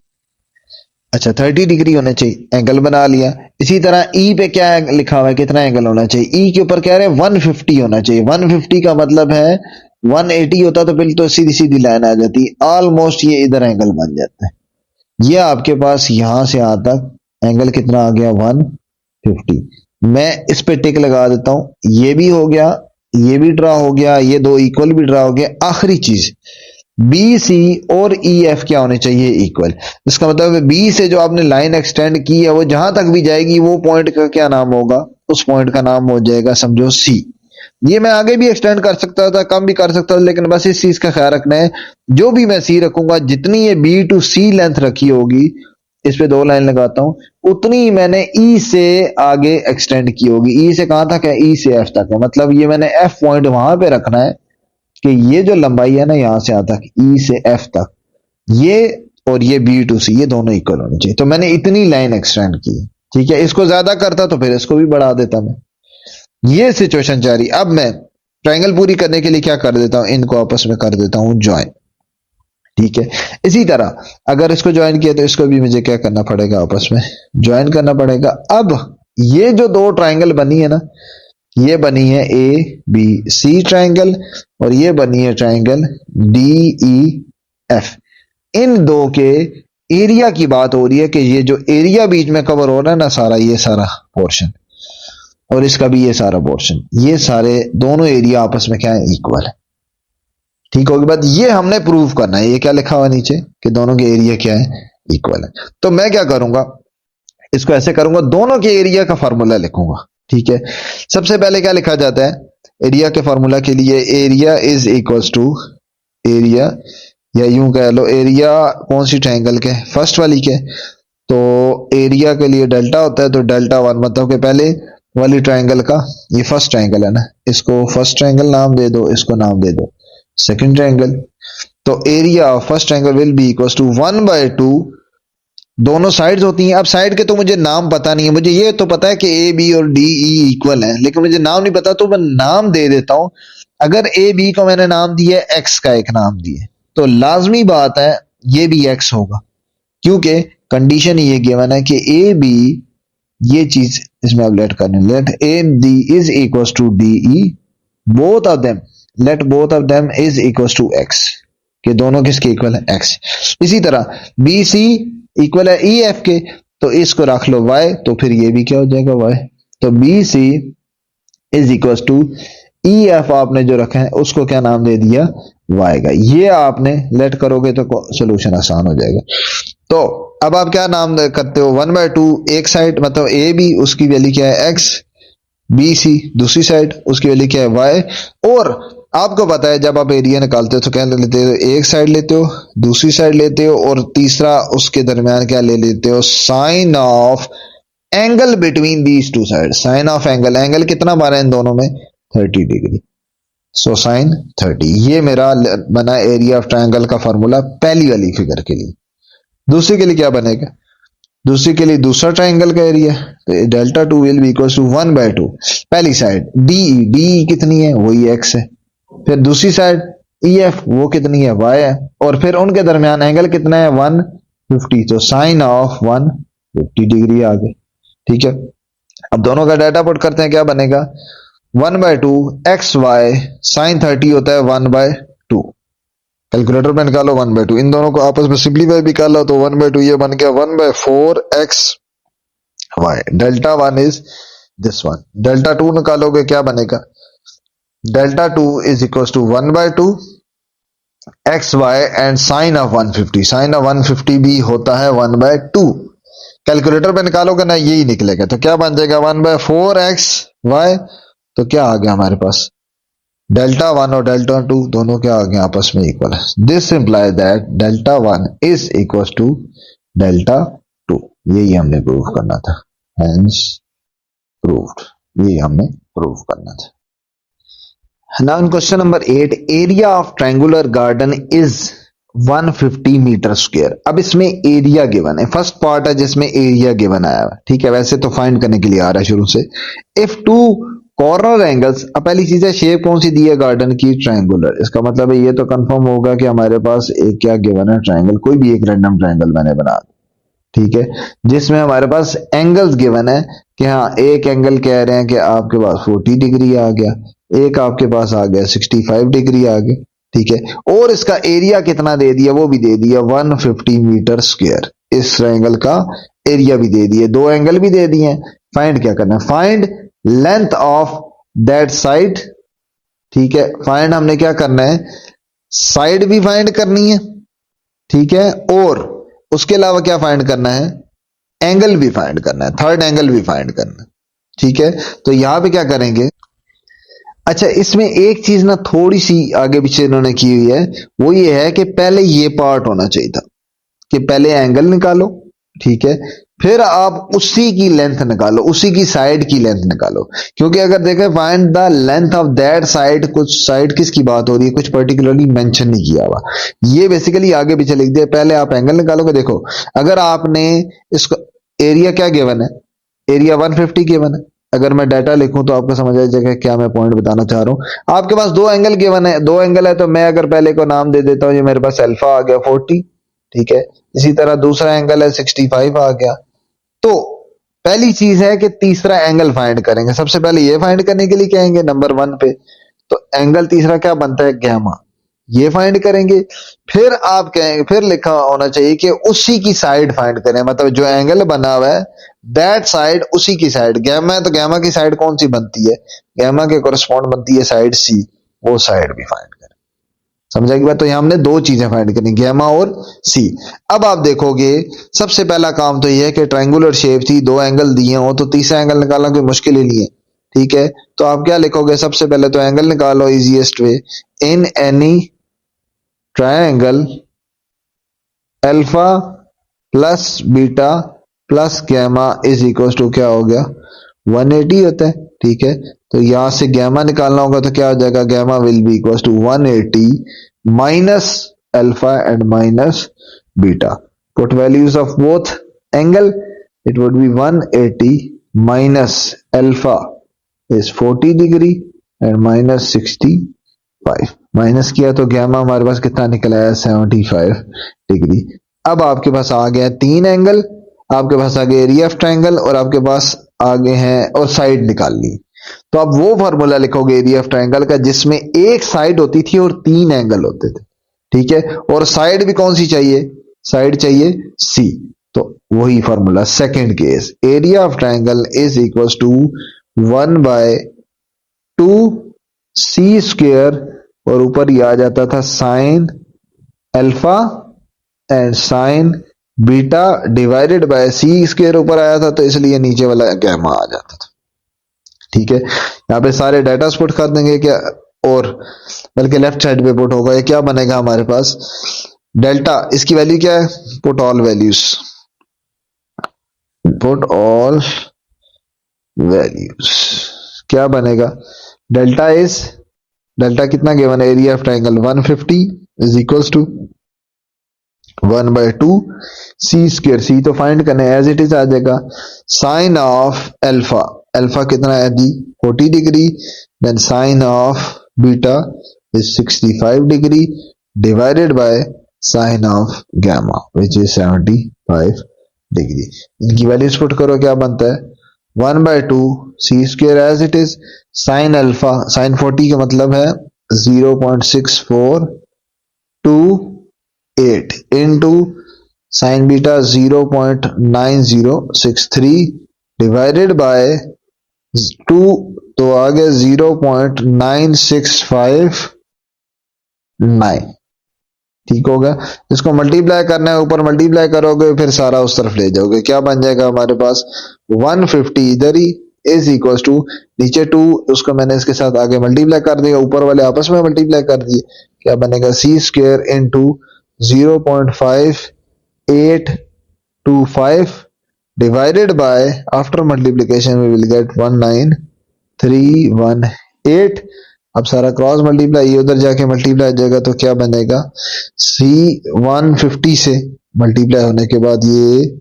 Speaker 1: अच्छा 30 डिग्री होना चाहिए, एंगल बना लिया। इसी तरह ई पे क्या लिखा हुआ है, कितना एंगल होना चाहिए, ई के ऊपर कह रहे हैं 150 होना चाहिए। 150 का मतलब है 180 होता तो फिर तो सीधी सीधी लाइन आ जाती, ऑलमोस्ट ये इधर एंगल बन जाता है। ये आपके पास यहां से यहां तक एंगल कितना आ गया, 150। मैं इस पे टिक लगा देता हूं, ये भी हो गया, ये भी ड्रा हो गया, ये दो इक्वल भी ड्रा हो गया। आखिरी चीज बी सी और ई एफ क्या होने चाहिए, इक्वल। इसका मतलब बी से जो आपने लाइन एक्सटेंड की है वो जहां तक भी जाएगी वो पॉइंट का क्या नाम होगा, उस पॉइंट का नाम हो जाएगा समझो सी। ये मैं आगे भी एक्सटेंड कर सकता था, कम भी कर सकता था, लेकिन बस इस चीज का ख्याल रखना है, जो भी मैं सी रखूंगा, जितनी ये बी टू सी लेंथ रखी होगी, इस पे दो लाइन लगाता हूं, उतनी मैंने ई से आगे एक्सटेंड की होगी। ई से कहां तक है, ई से एफ तक है, मतलब ये मैंने एफ पॉइंट वहां पे रखना है कि ये जो लंबाई है ना यहां से यहां तक, ई से एफ तक, ये और ये बी टू सी, ये दोनों इक्वल होने चाहिए। तो मैंने इतनी लाइन एक्सटेंड की। ठीक है, इसको ज्यादा करता तो फिर इसको भी बढ़ा देता मैं। ये सिचुएशन जा रही। अब मैं ट्रायंगल पूरी करने के लिए क्या कर देता हूं, इनको आपस में कर देता हूं ज्वाइन। ठीक है, इसी तरह अगर इसको ज्वाइन किया तो इसको भी मुझे क्या करना पड़ेगा, आपस में ज्वाइन करना पड़ेगा। अब ये जो दो ट्रायंगल बनी है ना, ये बनी है ए बी सी ट्रायंगल, और ये बनी है ट्रायंगल डी ई एफ। इन दो के एरिया की बात हो रही है कि ये जो एरिया बीच में कवर हो रहा है ना सारा, ये सारा पोर्शन, और इसका भी ये सारा पोर्शन, ये सारे दोनों एरिया आपस में क्या है, इक्वल है। ठीक होगी बात, ये हमने प्रूव करना है। ये क्या लिखा हुआ नीचे कि दोनों के एरिया क्या है, इक्वल है। तो मैं क्या करूंगा, इसको ऐसे करूंगा, दोनों के एरिया का फॉर्मूला लिखूंगा। ठीक है, सबसे पहले क्या लिखा जाता है एरिया के फॉर्मूला के लिए, area is equals to area, या यूं कह लो एरिया कौन सी ट्रायंगल के, फर्स्ट वाली के। तो एरिया के लिए डेल्टा होता है, तो डेल्टा 1 मतलब कि पहले वाली ट्रायंगल का, ये फर्स्ट ट्रायंगल है ना, इसको फर्स्ट ट्रायंगल नाम दे दो, इसको नाम दे दो सेकंड ट्रायंगल। तो area of first triangle will be equals to 1/2, दोनों साइड्स होती हैं। अब साइड के तो मुझे नाम पता नहीं है, मुझे ये तो पता है कि ए बी और डी ई इक्वल है, लेकिन मुझे नाम नहीं पता, तो मैं नाम दे देता हूं। अगर ए बी को मैंने नाम दिया एक्स का एक नाम दिया, तो लाजमी बात है ये भी एक्स होगा, क्योंकि कंडीशन ये गिवन है कि ए बी, ये चीज इसमें अब लेट करने, let A D is equals to D E, both of them, let both of them is equals to X, कि दोनों किसके इक्वल है, एक्स। इसी तरह बी सी इक्वल है ई एफ के, तो इसको रख लो y, तो फिर ये भी क्या हो जाएगा y। तो B C is equal to E F, आपने जो रखा है उसको क्या नाम दे दिया, y का। ये आपने लेट करोगे तो सोल्यूशन आसान हो जाएगा। तो अब आप क्या नाम करते हो, 1/2 एक साइड मतलब ए बी, उसकी वैल्यू क्या है एक्स, बी सी दूसरी साइड उसकी वैल्यू क्या है वाई। और आपको पता है जब आप एरिया निकालते हो तो क्या लेते हो, एक साइड लेते हो, दूसरी साइड लेते हो, और तीसरा उसके दरमियान क्या ले लेते हो, sine of angle between these two side. Sine of angle, angle कितना बना है इन दोनों में, 30 डिग्री। सो साइन 30, ये मेरा बना एरिया ऑफ ट्रायंगल का फॉर्मूला पहली वाली फिगर के लिए। दूसरी के लिए क्या बनेगा, दूसरी के लिए दूसरा ट्राइंगल का एरिया, तो delta two will be equal to 1/2 पहली साइड डी, डी कितनी है वही एक्स है, फिर दूसरी साइड ई एफ वो कितनी है वाई है, और फिर उनके दरमियान एंगल कितना है 150, तो साइन ऑफ 150 डिग्री आ गई। ठीक है, अब दोनों का डाटा पुट करते हैं, क्या बनेगा 1/2 एक्स वाई साइन 30 होता है 1/2। कैलकुलेटर पे निकालो 1/2, इन दोनों को आपस में सिंप्लीफाई भी कर लो तो 1/2 ये बन गया 1/4 X Y. Delta one is this one, delta two निकालोगे क्या बनेगा, delta two is equal to 1/2 X Y and sine of 150, sine of 150 भी होता है 1/2। कैलकुलेटर पे निकालोगे ना यही निकलेगा, तो क्या बन जाएगा 1/4 एक्स वाई, तो क्या आ गया हमारे पास, डेल्टा वन और डेल्टा टू दोनों क्या आ गए आपस में इक्वल है। This implies that delta one is equal to delta two, यही हमने प्रूव करना था, हेंस प्रूव्ड, यही हमने प्रूव करना था। Now in question number 8, area of triangular garden is 150 metre square. अब इसमें एरिया गिवन है, फर्स्ट पार्ट है जिसमें एरिया गिवन आया है, ठीक है, वैसे तो फाइंड करने के लिए आ रहा है शुरू से। इफ टू कॉर्नर एंगल्स, अब पहली चीज है शेप कौन सी दी है गार्डन की, ट्रायंगुलर, इसका मतलब है ये तो कंफर्म होगा कि हमारे पास एक क्या गिवन है, ट्रायंगल, कोई भी एक रैंडम ट्रायंगल मैंने बना, ठीक है, जिसमें हमारे पास एंगल्स गिवन है कि हाँ एक एंगल कह रहे हैं कि आपके पास 40 डिग्री आ गया, एक आपके पास आ गया 65 डिग्री आ गया, ठीक है, और इसका एरिया कितना दे दिया वो भी दे दिया 150 मीटर स्क्वायर, इस ट्रायंगल का एरिया भी दे दिए, दो एंगल भी दे दिए। फाइंड क्या करना है, find length of that side, ठीक है, फाइंड हमने क्या करना है, साइड भी फाइंड करनी है, ठीक है, और उसके अलावा क्या फाइंड करना है, एंगल भी फाइंड करना है, थर्ड एंगल भी फाइंड करना है, ठीक है। तो यहां पे क्या करेंगे, अच्छा इसमें एक चीज ना थोड़ी सी आगे पीछे इन्होंने की हुई है, वो ये है कि पहले ये पार्ट होना चाहिए था कि पहले एंगल निकालो, ठीक है, फिर आप उसी की लेंथ निकालो, उसी की साइड की लेंथ निकालो, क्योंकि अगर देखें find the length of that side, कुछ साइड किसकी बात हो रही है, कुछ पर्टिकुलरली मेंशन नहीं किया हुआ, ये बेसिकली आगे पीछे लिख दिया, पहले आप एंगल निकालोगे। देखो अगर आपने इसको, एरिया क्या गिवन है, एरिया 150 गिवन है, अगर मैं डाटा लिखूं तो आपको समझ आ जाएगा क्या मैं पॉइंट बताना चाह रहा हूं। आपके पास दो एंगल गिवन है, दो एंगल है, तो मैं अगर पहले को नाम दे देता हूं, ये मेरे पास अल्फा आ गया 40, ठीक है, इसी तरह दूसरा एंगल है 65 आ गया। तो पहली चीज है कि तीसरा एंगल फाइंड करेंगे, सबसे पहले ये फाइंड करने के लिए कहेंगे नंबर वन पे, तो एंगल तीसरा क्या बनता है, गैमा, ये फाइंड करेंगे। फिर आप कहेंगे, फिर लिखा होना चाहिए कि उसी की साइड फाइंड करें, मतलब जो एंगल बना हुआ है दैट साइड, उसी की साइड, गैमा है तो गैमा की साइड कौन सी बनती है, गैमा के कोरस्पॉन्ड बनती है साइड सी, वो साइड भी फाइंड करें। समझा की बात, तो यहां हमने दो चीजें फाइंड करनी, गैमा और सी। अब आप देखोगे सबसे पहला काम तो यह है कि ट्रायंगुलर शेप थी, दो एंगल दिए हो, तो तीसरा एंगल निकालना कोई मुश्किल ही नहीं है, ठीक है। तो आप क्या लिखोगे, सबसे पहले तो एंगल निकालो, easiest way, in any triangle alpha plus beta plus gamma is equal to क्या हो गया 180 होता है, ठीक है। तो यहां से गैमा निकालना होगा तो क्या हो जाएगा, gamma will be equal to 180 minus alpha and minus beta, put values of both angle, it would be 180 minus alpha is 40 degree and minus 65, minus किया तो गैमा हमारे पास कितना निकला है 75 डिग्री। अब आपके पास आ गया तीन एंगल, आपके पास आ गया एरिया ऑफ ट्रायंगल, और आपके पास आगे हैं और साइड निकाल ली। तो आप वो फॉर्मूला लिखोगे एरिया ऑफ ट्रायंगल का जिसमें एक साइड होती थी और तीन एंगल होते थे, ठीक है, और साइड भी कौन सी चाहिए, साइड चाहिए सी। तो वही formula second case, area of triangle is equal to 1/2 C square, और ऊपर ये आ जाता था sine alpha and sine beta divided by C square ऊपर आया था तो इसलिए नीचे वाला गैमा आ जाता था। ठीक है, यहाँ पे सारे डाटा पुट कर देंगे क्या, और बल्कि लेफ्ट साइड पे पुट होगा, ये क्या बनेगा हमारे पास, डेल्टा, इसकी वैल्यू क्या है, put all values, put all values, क्या बनेगा, डेल्टा इज, डेल्टा कितना गिवन है, area of triangle 150 is equals to 1/2 C square, C तो फाइंड करने एज इट इज आ जाएगा, साइन ऑफ अल्फा, अल्फा कितना है जी 40 degree, then sine of beta is 65 degree divided by sine of gamma which is 75 degree. इनकी values put करो, क्या बनता है 1/2 C square as it is, sine alpha, sine 40 का मतलब है 0.6428 into sine beta 0.9063 divided by 2, तो आ गया 0.9659, ठीक होगा। इसको मल्टीप्लाई करना है, ऊपर मल्टीप्लाई करोगे फिर सारा उस तरफ ले जाओगे, क्या बन जाएगा हमारे पास 150 इधर ही इज इक्वल टू, नीचे 2 उसको मैंने इसके साथ आगे मल्टीप्लाई कर दिया, ऊपर वाले आपस में मल्टीप्लाई कर दिए, क्या बनेगा C square into 0.5825 divided by, after multiplication we will get 19318, अब सारा क्रॉस मल्टीप्लाई, ये उधर जाके मल्टीप्लाई हो जाएगा, तो क्या बनेगा सी 150 से मल्टीप्लाई होने के बाद ये,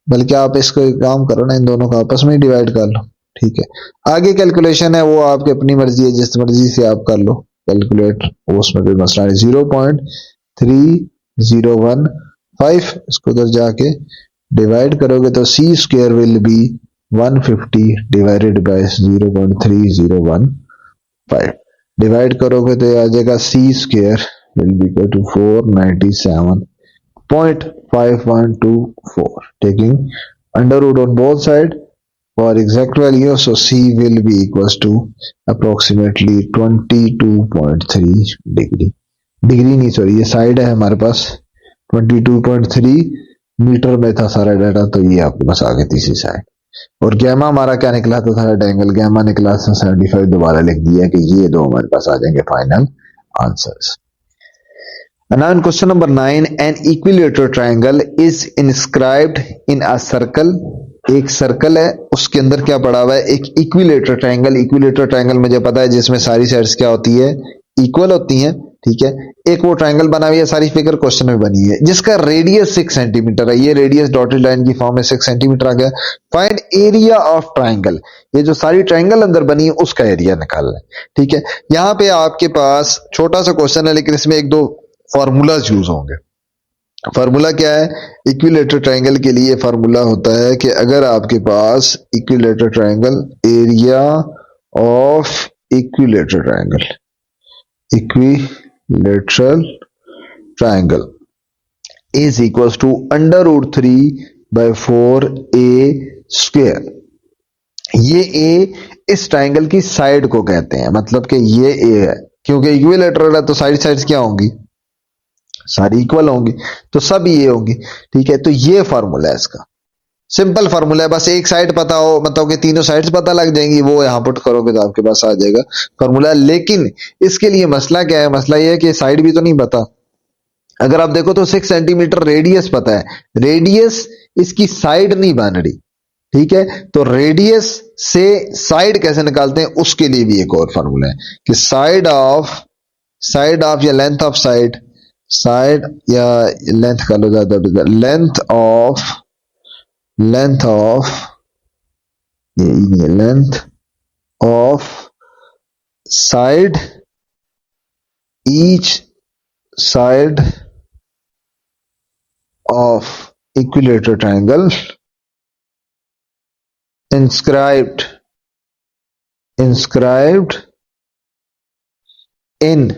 Speaker 1: बल्कि आप इसको एक काम करो ना, इन दोनों को आपस में डिवाइड कर लो, ठीक है। आगे कैलकुलेशन है वो आपकी अपनी मर्जी है, जिस मर्जी से आप कर लो कैलकुलेट, उसमें कोई मसला नहीं। 0.3015, इसको उधर जाके डिवाइड करोगे तो C square will be 150 divided by 0.3015, divide करोगे तो आ जाएगा C square will be equal to 497.5124, taking under root on both side for exact value, so C will be equals to approximately 22.3 degree, degree नहीं sorry ये side है हमारे पास, 22.3 metre में था सारा डाटा, तो ये आपके पास आ गई तीसरी साइड। और गैमा हमारा क्या निकला था, सारा एंगल गैमा निकला 75, दोबारा लिख दिया कि ये दो हमारे पास आ जाएंगे final answers. Now in question number 9, an equilateral triangle is inscribed in a circle, एक सर्कल है उसके अंदर क्या पड़ा हुआ है, एक इक्विलेटरल ट्रायंगल, इक्विलेटरल ट्रायंगल मुझे पता है जिसमें सारी साइड्स क्या होती है, इक्वल होती हैं, ठीक है। एक वो ट्रायंगल बना हुआ है, सारी फिगर क्वेश्चन में बनी है, जिसका रेडियस 6 सेंटीमीटर है, ये रेडियस डॉटेड लाइन की फॉर्म में 6 सेंटीमीटर आ गया। फाइंड एरिया ऑफ ट्रायंगल, ये जो सारी ट्रायंगल अंदर बनी है उसका एरिया निकालना है, ठीक है। यहाँ पे आपके पास छोटा सा क्वेश्चन है, लेकिन इसमें एक दो फॉर्मूलाज यूज होंगे। फार्मूला क्या है, इक्विलेटरल ट्रायंगल के लिए फार्मूला होता है कि अगर आपके पास equilateral triangle, area of equilateral triangle, equilateral triangle is equals to √3/4a²। ये ए इस ट्रायंगल की साइड को कहते हैं, मतलब कि ये ए है, क्योंकि इक्विलेटरल है तो साइड्स क्या होंगी, सारी इक्वल होंगी, तो सब ये होंगी, ठीक है। तो ये फार्मूला है इसका, सिंपल फार्मूला है, बस एक साइड पता हो, मतलब कि तीनों साइड्स पता लग जाएंगी, वो यहां पुट करोगे तो आपके पास आ जाएगा फार्मूला। लेकिन इसके लिए मसला क्या है, मसला ये है कि साइड भी तो नहीं पता। अगर आप देखो तो 6 सेंटीमीटर रेडियस पता है, रेडियस इसकी साइड नहीं बन रही, ठीक है। तो रेडियस से साइड कैसे निकालते हैं, उसके लिए भी एक और फार्मूला है कि साइड ऑफ या लेंथ ऑफ साइड या लेंथ का लो ज्यादा, length of side, each side of equilateral triangle inscribed in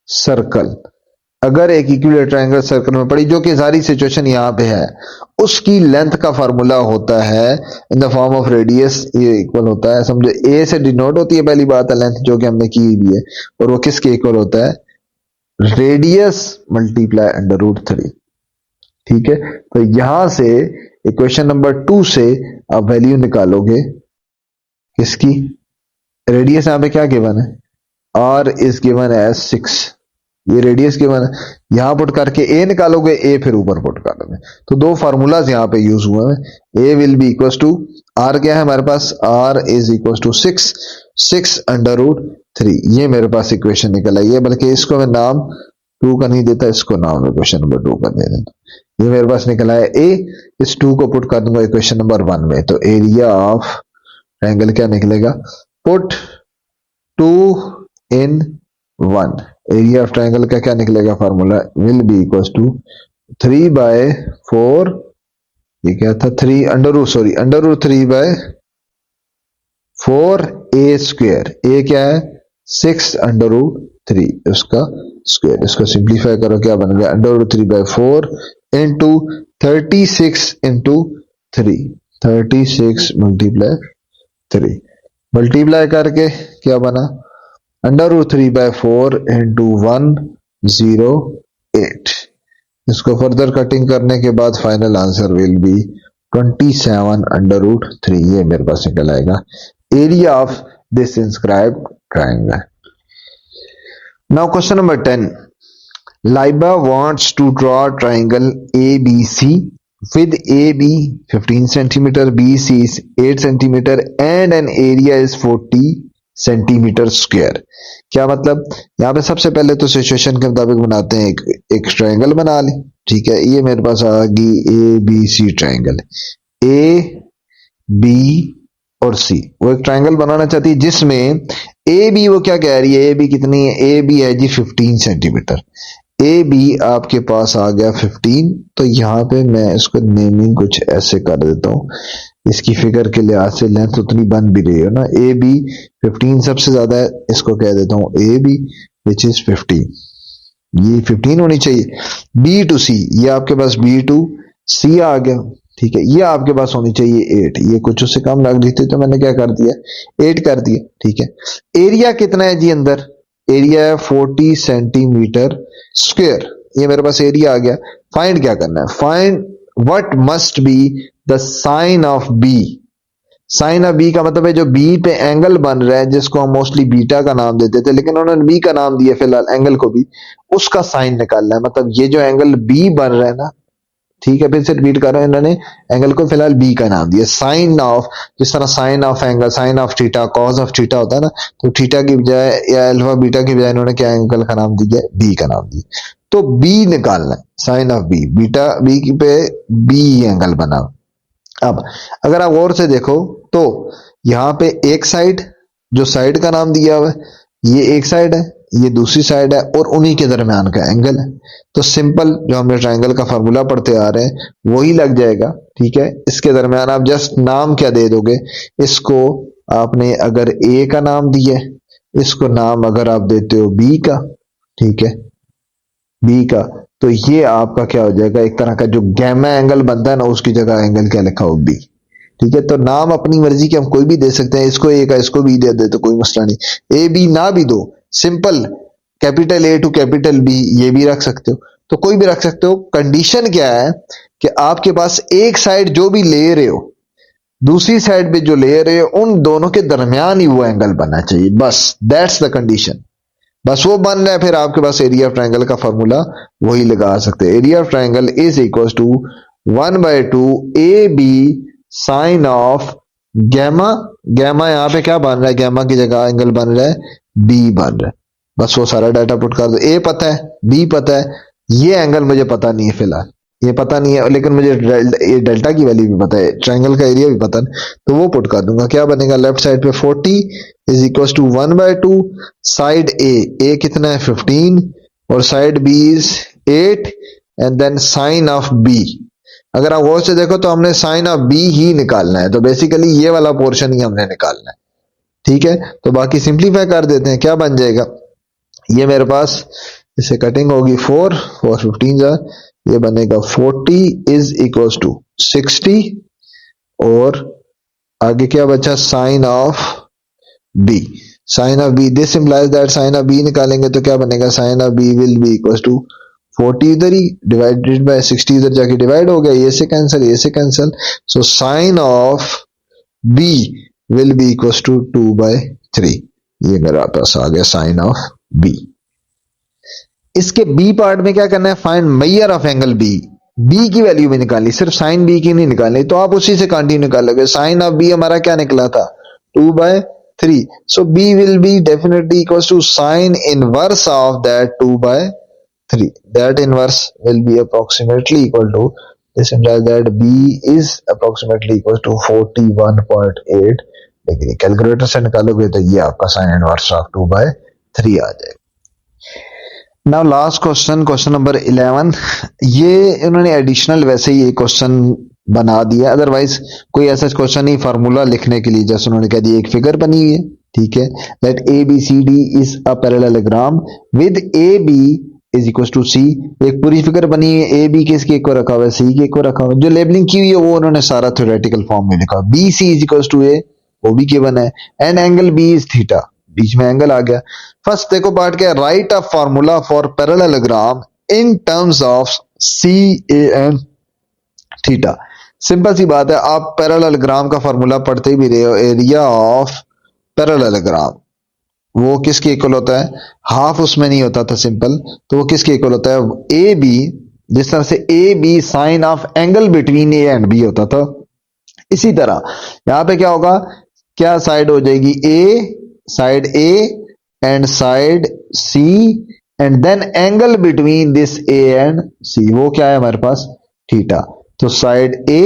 Speaker 1: circle. अगर एक इक्विलेटरल ट्रायंगल सर्कल में पड़ी, जो कि सारी सिचुएशन यहां पे है, उसकी लेंथ का फार्मूला होता है in the form of radius, ये इक्वल होता है, समझो ए से डिनोट होती है पहली बात है लेंथ, जो कि हमने की हुई है, और वो किसके इक्वल होता है, रेडियस मल्टीप्लाई √3, ठीक है, तो यहां से इक्वेशन नंबर 2 से आप वैल्यू निकालोगे किसकी, रेडियस यहां पे क्या गिवन है, आर इज गिवन एज 6, ये रेडियस गिवन है, यहां पुट करके ए निकालोगे, ए फिर ऊपर पुट कर दोगे। तो दो फार्मूलाज यहां पे यूज हुए हैं। A will be equal to, R क्या है हमारे पास, R is equal to 6 under root 3, ये मेरे पास इक्वेशन निकल आई है। बल्कि इसको मैं नाम 2 का नहीं देता, इसको नाम मैं क्वेश्चन नंबर 2 का दे देता। ये मेरे पास निकला है ए, इस 2 को पुट कर दूंगा इक्वेशन नंबर 1 में, तो एरिया ऑफ ट्रायंगल क्या निकलेगा, put 2 in 1, area of triangle का क्या निकलेगा formula, will be equal to 3/4, ये क्या था 3 under root, sorry under root 3/4 A square, A क्या है 6 अंडर रूट 3 उसका स्क्वायर, इसको सिंप्लीफाई करो क्या बन गया, under root 3/4 into 36 into 3, 36 multiply 3, multiply करके क्या बना, अंडर रूट 3/4 इंटू 108, इसको फर्दर कटिंग करने के बाद final answer will be 27 under root 3, ये मेरे पास निकल आएगा area of this inscribed triangle. Now question number 10, Laiba wants to draw triangle ABC with AB 15 centimeter, BC is 8 centimeter and an area is 40 centimetre square. क्या मतलब, यहाँ पे सबसे पहले तो सिचुएशन के मुताबिक बनाते हैं, एक ट्रायंगल बना लें, ठीक है, ये मेरे पास आ गई A B C triangle, A B और सी, वो एक ट्रायंगल बनाना चाहती है जिसमें ए बी, वो क्या कह रही है, ए बी कितनी है, ए बी है जी 15 सेंटीमीटर, ए बी आपके पास आ गया 15, तो यहाँ पे मैं इसको नेमिंग कुछ ऐसे कर देता हूँ, इसकी फिगर के लिहाज से लेंथ उतनी बन भी रही है ना, ए बी 15 सबसे ज्यादा है, इसको कह देता हूँ ए बी विच इज 15, ये 15 होनी चाहिए। बी टू सी, ये आपके पास बी टू सी आ गया, ठीक है, ये आपके पास होनी चाहिए 8, ये कुछ उससे कम लग रही थी तो मैंने क्या कर दिया 8 कर दिया, ठीक है। एरिया कितना है जी अंदर, एरिया है 40 सेंटीमीटर स्क्वायर, ये मेरे पास एरिया आ गया। फाइंड क्या करना है, find what must be the sine of B, sine of B का मतलब है जो बी पे एंगल बन रहा है, जिसको हम मोस्टली बीटा का नाम देते थे लेकिन उन्होंने बी का नाम दिया फिलहाल एंगल को भी, उसका साइन निकालना है। मतलब ये जो एंगल बी बन रहा है ना, ठीक है, फिर से रिपीट कर रहा हूं, इन्होंने एंगल को फिलहाल बी का नाम दिया। साइन ऑफ, जिस तरह sine of angle, sine of theta, cos of theta होता है ना, तो थीटा की बजाय या अल्फा बीटा की बजाय इन्होंने क्या एंगल का नाम दिया, बी का नाम दिया। तो बी निकालना है, sine of B, beta B पे बी एंगल बना। अब अगर आप गौर से देखो तो यहां पे एक साइड, जो साइड का नाम दिया हुआ है, ये एक साइड है, ये दूसरी साइड है, और उन्हीं के दरमियान का एंगल है। तो सिंपल जो हमने ट्रायंगल का फार्मूला पढ़ते आ रहे हैं वही लग जाएगा, ठीक है। इसके दरमियान आप जस्ट नाम क्या दे दोगे, इसको आपने अगर ए का नाम दिया, इसको नाम अगर आप देते हो बी का, ठीक है, बी का, तो ये आपका क्या हो जाएगा, एक तरह का जो गैमा एंगल बनता है ना, उसकी जगह एंगल क्या लिखा हो, बी, ठीक है। तो नाम अपनी मर्जी के हम कोई भी दे सकते हैं, इसको ए का इसको बी दे दे तो कोई मसला नहीं, ए बी ना भी दो, simple capital A to capital B ये भी रख सकते हो, तो कोई भी रख सकते हो। कंडीशन क्या है कि आपके पास एक साइड जो भी ले रहे हो, दूसरी साइड पे जो ले रहे हो, उन दोनों के दरमियान ही वो एंगल बनना चाहिए, बस दैट्स द कंडीशन। बस वो बन रहा है, फिर आपके पास एरिया ऑफ ट्रायंगल का फॉर्मूला वही लगा सकते हैं। Area of triangle is equal to 1/2 A B sine of gamma, gamma यहाँ पे क्या बन रहा है, गैमा की जगह एंगल बन रहा है बी बन रहा है। बस वो सारा डाटा पुट कर दो, ए पता है, बी पता है, ये एंगल मुझे पता नहीं है फिलहाल, ये पता नहीं है, लेकिन मुझे ये डेल्टा की वैल्यू भी पता है, ट्रायंगल का एरिया भी पता है, तो वो पुट कर दूंगा। क्या बनेगा, लेफ्ट साइड पे 40 is equal to 1/2 side A कितना है 15 और side B is 8 and then sine of B. अगर आप गौर से देखो तो हमने साइन ऑफ बी ही निकालना है, तो बेसिकली ये वाला पोर्शन ही हमने निकालना है, ठीक है। तो बाकी सिंप्लीफाई कर देते हैं, क्या बन जाएगा, ये मेरे पास इसे कटिंग होगी 4 और 15 जा, ये बनेगा 40 इज इक्वल टू 60 और आगे क्या बचा, sine of B, sine of B, this implies that sine of B निकालेंगे तो क्या बनेगा, sine of B will be equal to 40 इधर ही डिवाइडेड बाय 60 इधर जाके डिवाइड हो गया, ये से कैंसिल, ये से cancel. So sine of B will be equal to 2/3। ये मेरा पास आ गया साइन ऑफ बी। इसके बी पार्ट में क्या करना है, find measure of angle B. B की वैल्यू भी निकालनी, सिर्फ साइन बी की नहीं निकालनी, तो आप उसी से कंटिन्यू कर लोगे। साइन ऑफ बी हमारा क्या निकला था, 2/3। So B will be definitely equal to sine inverse of that 2/3। That inverse will be approximately equal to, this implies that B is approximately equal to 41.8 degree. Calculator से निकालोगे तो ये आपका sign inverse of 2/3 आ जाएगा। Now last question, question number 11। ये इन्होंने additional वैसे ही एक क्वेश्चन बना दिया, अदरवाइज कोई ऐसा क्वेश्चन नहीं फार्मूला लिखने के लिए। जैसे उन्होंने कह दिया एक फिगर बनी हुई है, ठीक है, that ABCD is a parallelogram with AB is equal to C। एक पूरी फिगर बनी है, ए बी किसके को रखा हुआ है, सी के को रखा हुआ है। जो लेबलिंग की हुई है वो उन्होंने सारा थ्योरेटिकल फॉर्म में लिखा, BC is equal to A, वो भी गिवन है, and angle B is theta, बीच में एंगल आ गया। फर्स्ट देखो पार्ट क्या है, write a formula for parallelogram in terms of CAN theta. Simple सी बात है, आप पैरेललोग्राम का फार्मूला पढ़ते भी रहे हो, एरिया ऑफ पैरेललोग्राम वो किसके इक्वल होता है, हाफ उसमें नहीं होता था सिंपल, तो वो किसके इक्वल होता है, ए बी। जिस तरह से A B sine of angle between A and B होता था, इसी तरह यहां पे क्या होगा, क्या साइड हो जाएगी, A side A and side C, and then angle between this A and C, वो क्या है हमारे पास, थीटा। तो side A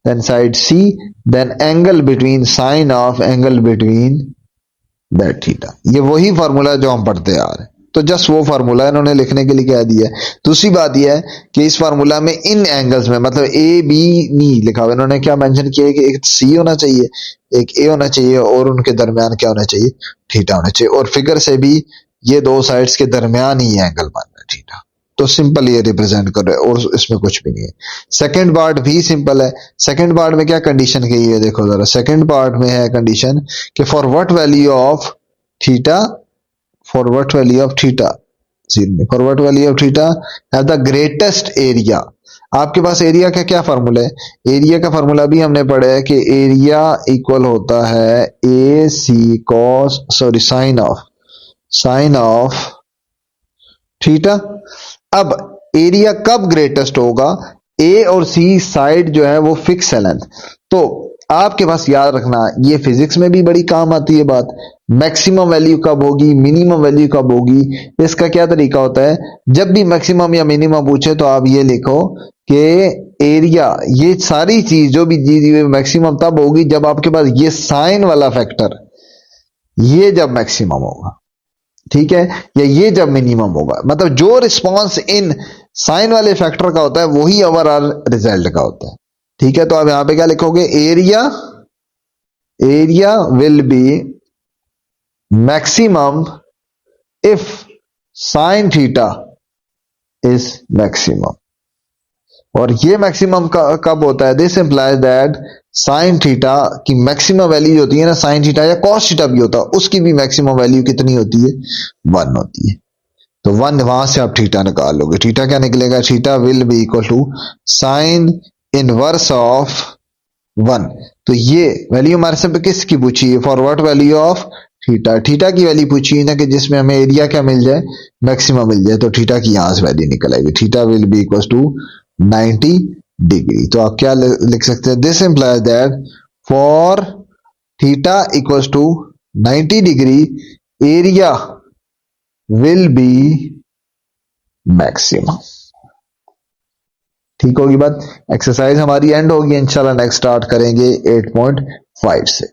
Speaker 1: then side C then angle between, sine of angle between that theta. ये वही फार्मूला जो हम पढ़ते आ रहे हैं, तो जस्ट वो फार्मूला इन्होंने लिखने के लिए कह दिया है। दूसरी बात यह है कि इस फार्मूला में इन एंगल्स में, मतलब ए बी नहीं लिखा हुआ, इन्होंने क्या मेंशन किया है कि एक सी होना चाहिए, एक ए होना चाहिए, और उनके दरमियान क्या होना चाहिए, थीटा होना चाहिए। और फिगर से भी ये दो साइड्स के दरमियान ही एंगल बनना है थीटा, तो सिंपल ये रिप्रेजेंट कर रहे हैं, और इसमें कुछ भी नहीं है। सेकंड पार्ट भी सिंपल है। सेकंड पार्ट में क्या कंडीशन कही है, देखो जरा, सेकंड पार्ट में है कंडीशन कि for what value of theta, for what value of theta, for what value of theta have the greatest area। आपके पास एरिया का क्या फार्मूला है, एरिया का फार्मूला भी हमने पढ़ा है कि एरिया इक्वल होता है A C cos, sorry sine of theta. अब एरिया कब ग्रेटेस्ट होगा, ए और सी साइड जो है वो फिक्स है लेंथ। तो आपके पास याद रखना, ये फिजिक्स में भी बड़ी काम आती है बात, मैक्सिमम वैल्यू कब होगी, मिनिमम वैल्यू कब होगी। इसका क्या तरीका होता है, जब भी मैक्सिमम या मिनिमम पूछे तो आप ये लिखो कि एरिया, ये सारी चीज जो भी दी हुई मैक्सिमम तब होगी जब आपके पास ये साइन वाला फैक्टर, ये जब मैक्सिमम होगा, ठीक है, या ये जब मिनिमम होगा। मतलब जो रिस्पॉन्स इन साइन वाले फैक्टर का होता है वही ओवरऑल रिजल्ट का होता है, ठीक है। तो आप यहां पे क्या लिखोगे, area will be maximum if sine theta is maximum. और ये मैक्सिमम कब होता है, this implies that sine theta की मैक्सिमम वैल्यू होती है ना, साइन थीटा या कॉस थीटा भी होता है, उसकी भी मैक्सिमम वैल्यू कितनी होती है, 1 होती है। तो 1 वहां से आप थीटा निकाल लोगे, थीटा क्या निकलेगा, theta will be equal to sine inverse of 1। तो ये वैल्यू हमारे से किसकी पूछी है, for what value of theta, theta की वैल्यू पूछी है ना, कि जिसमें हमें एरिया क्या मिल जाए, मैक्सिमम मिल जाए। तो थीटा की यहां से वैल्यू निकल आएगी, theta will be equal to 90 degree. तो आप क्या लिख सकते हैं, this implies that for theta equal to 90 degree area will be maximum. ठीक होगी बात। एक्सरसाइज हमारी एंड होगी, इंशाल्लाह नेक्स्ट स्टार्ट करेंगे 8.5 से।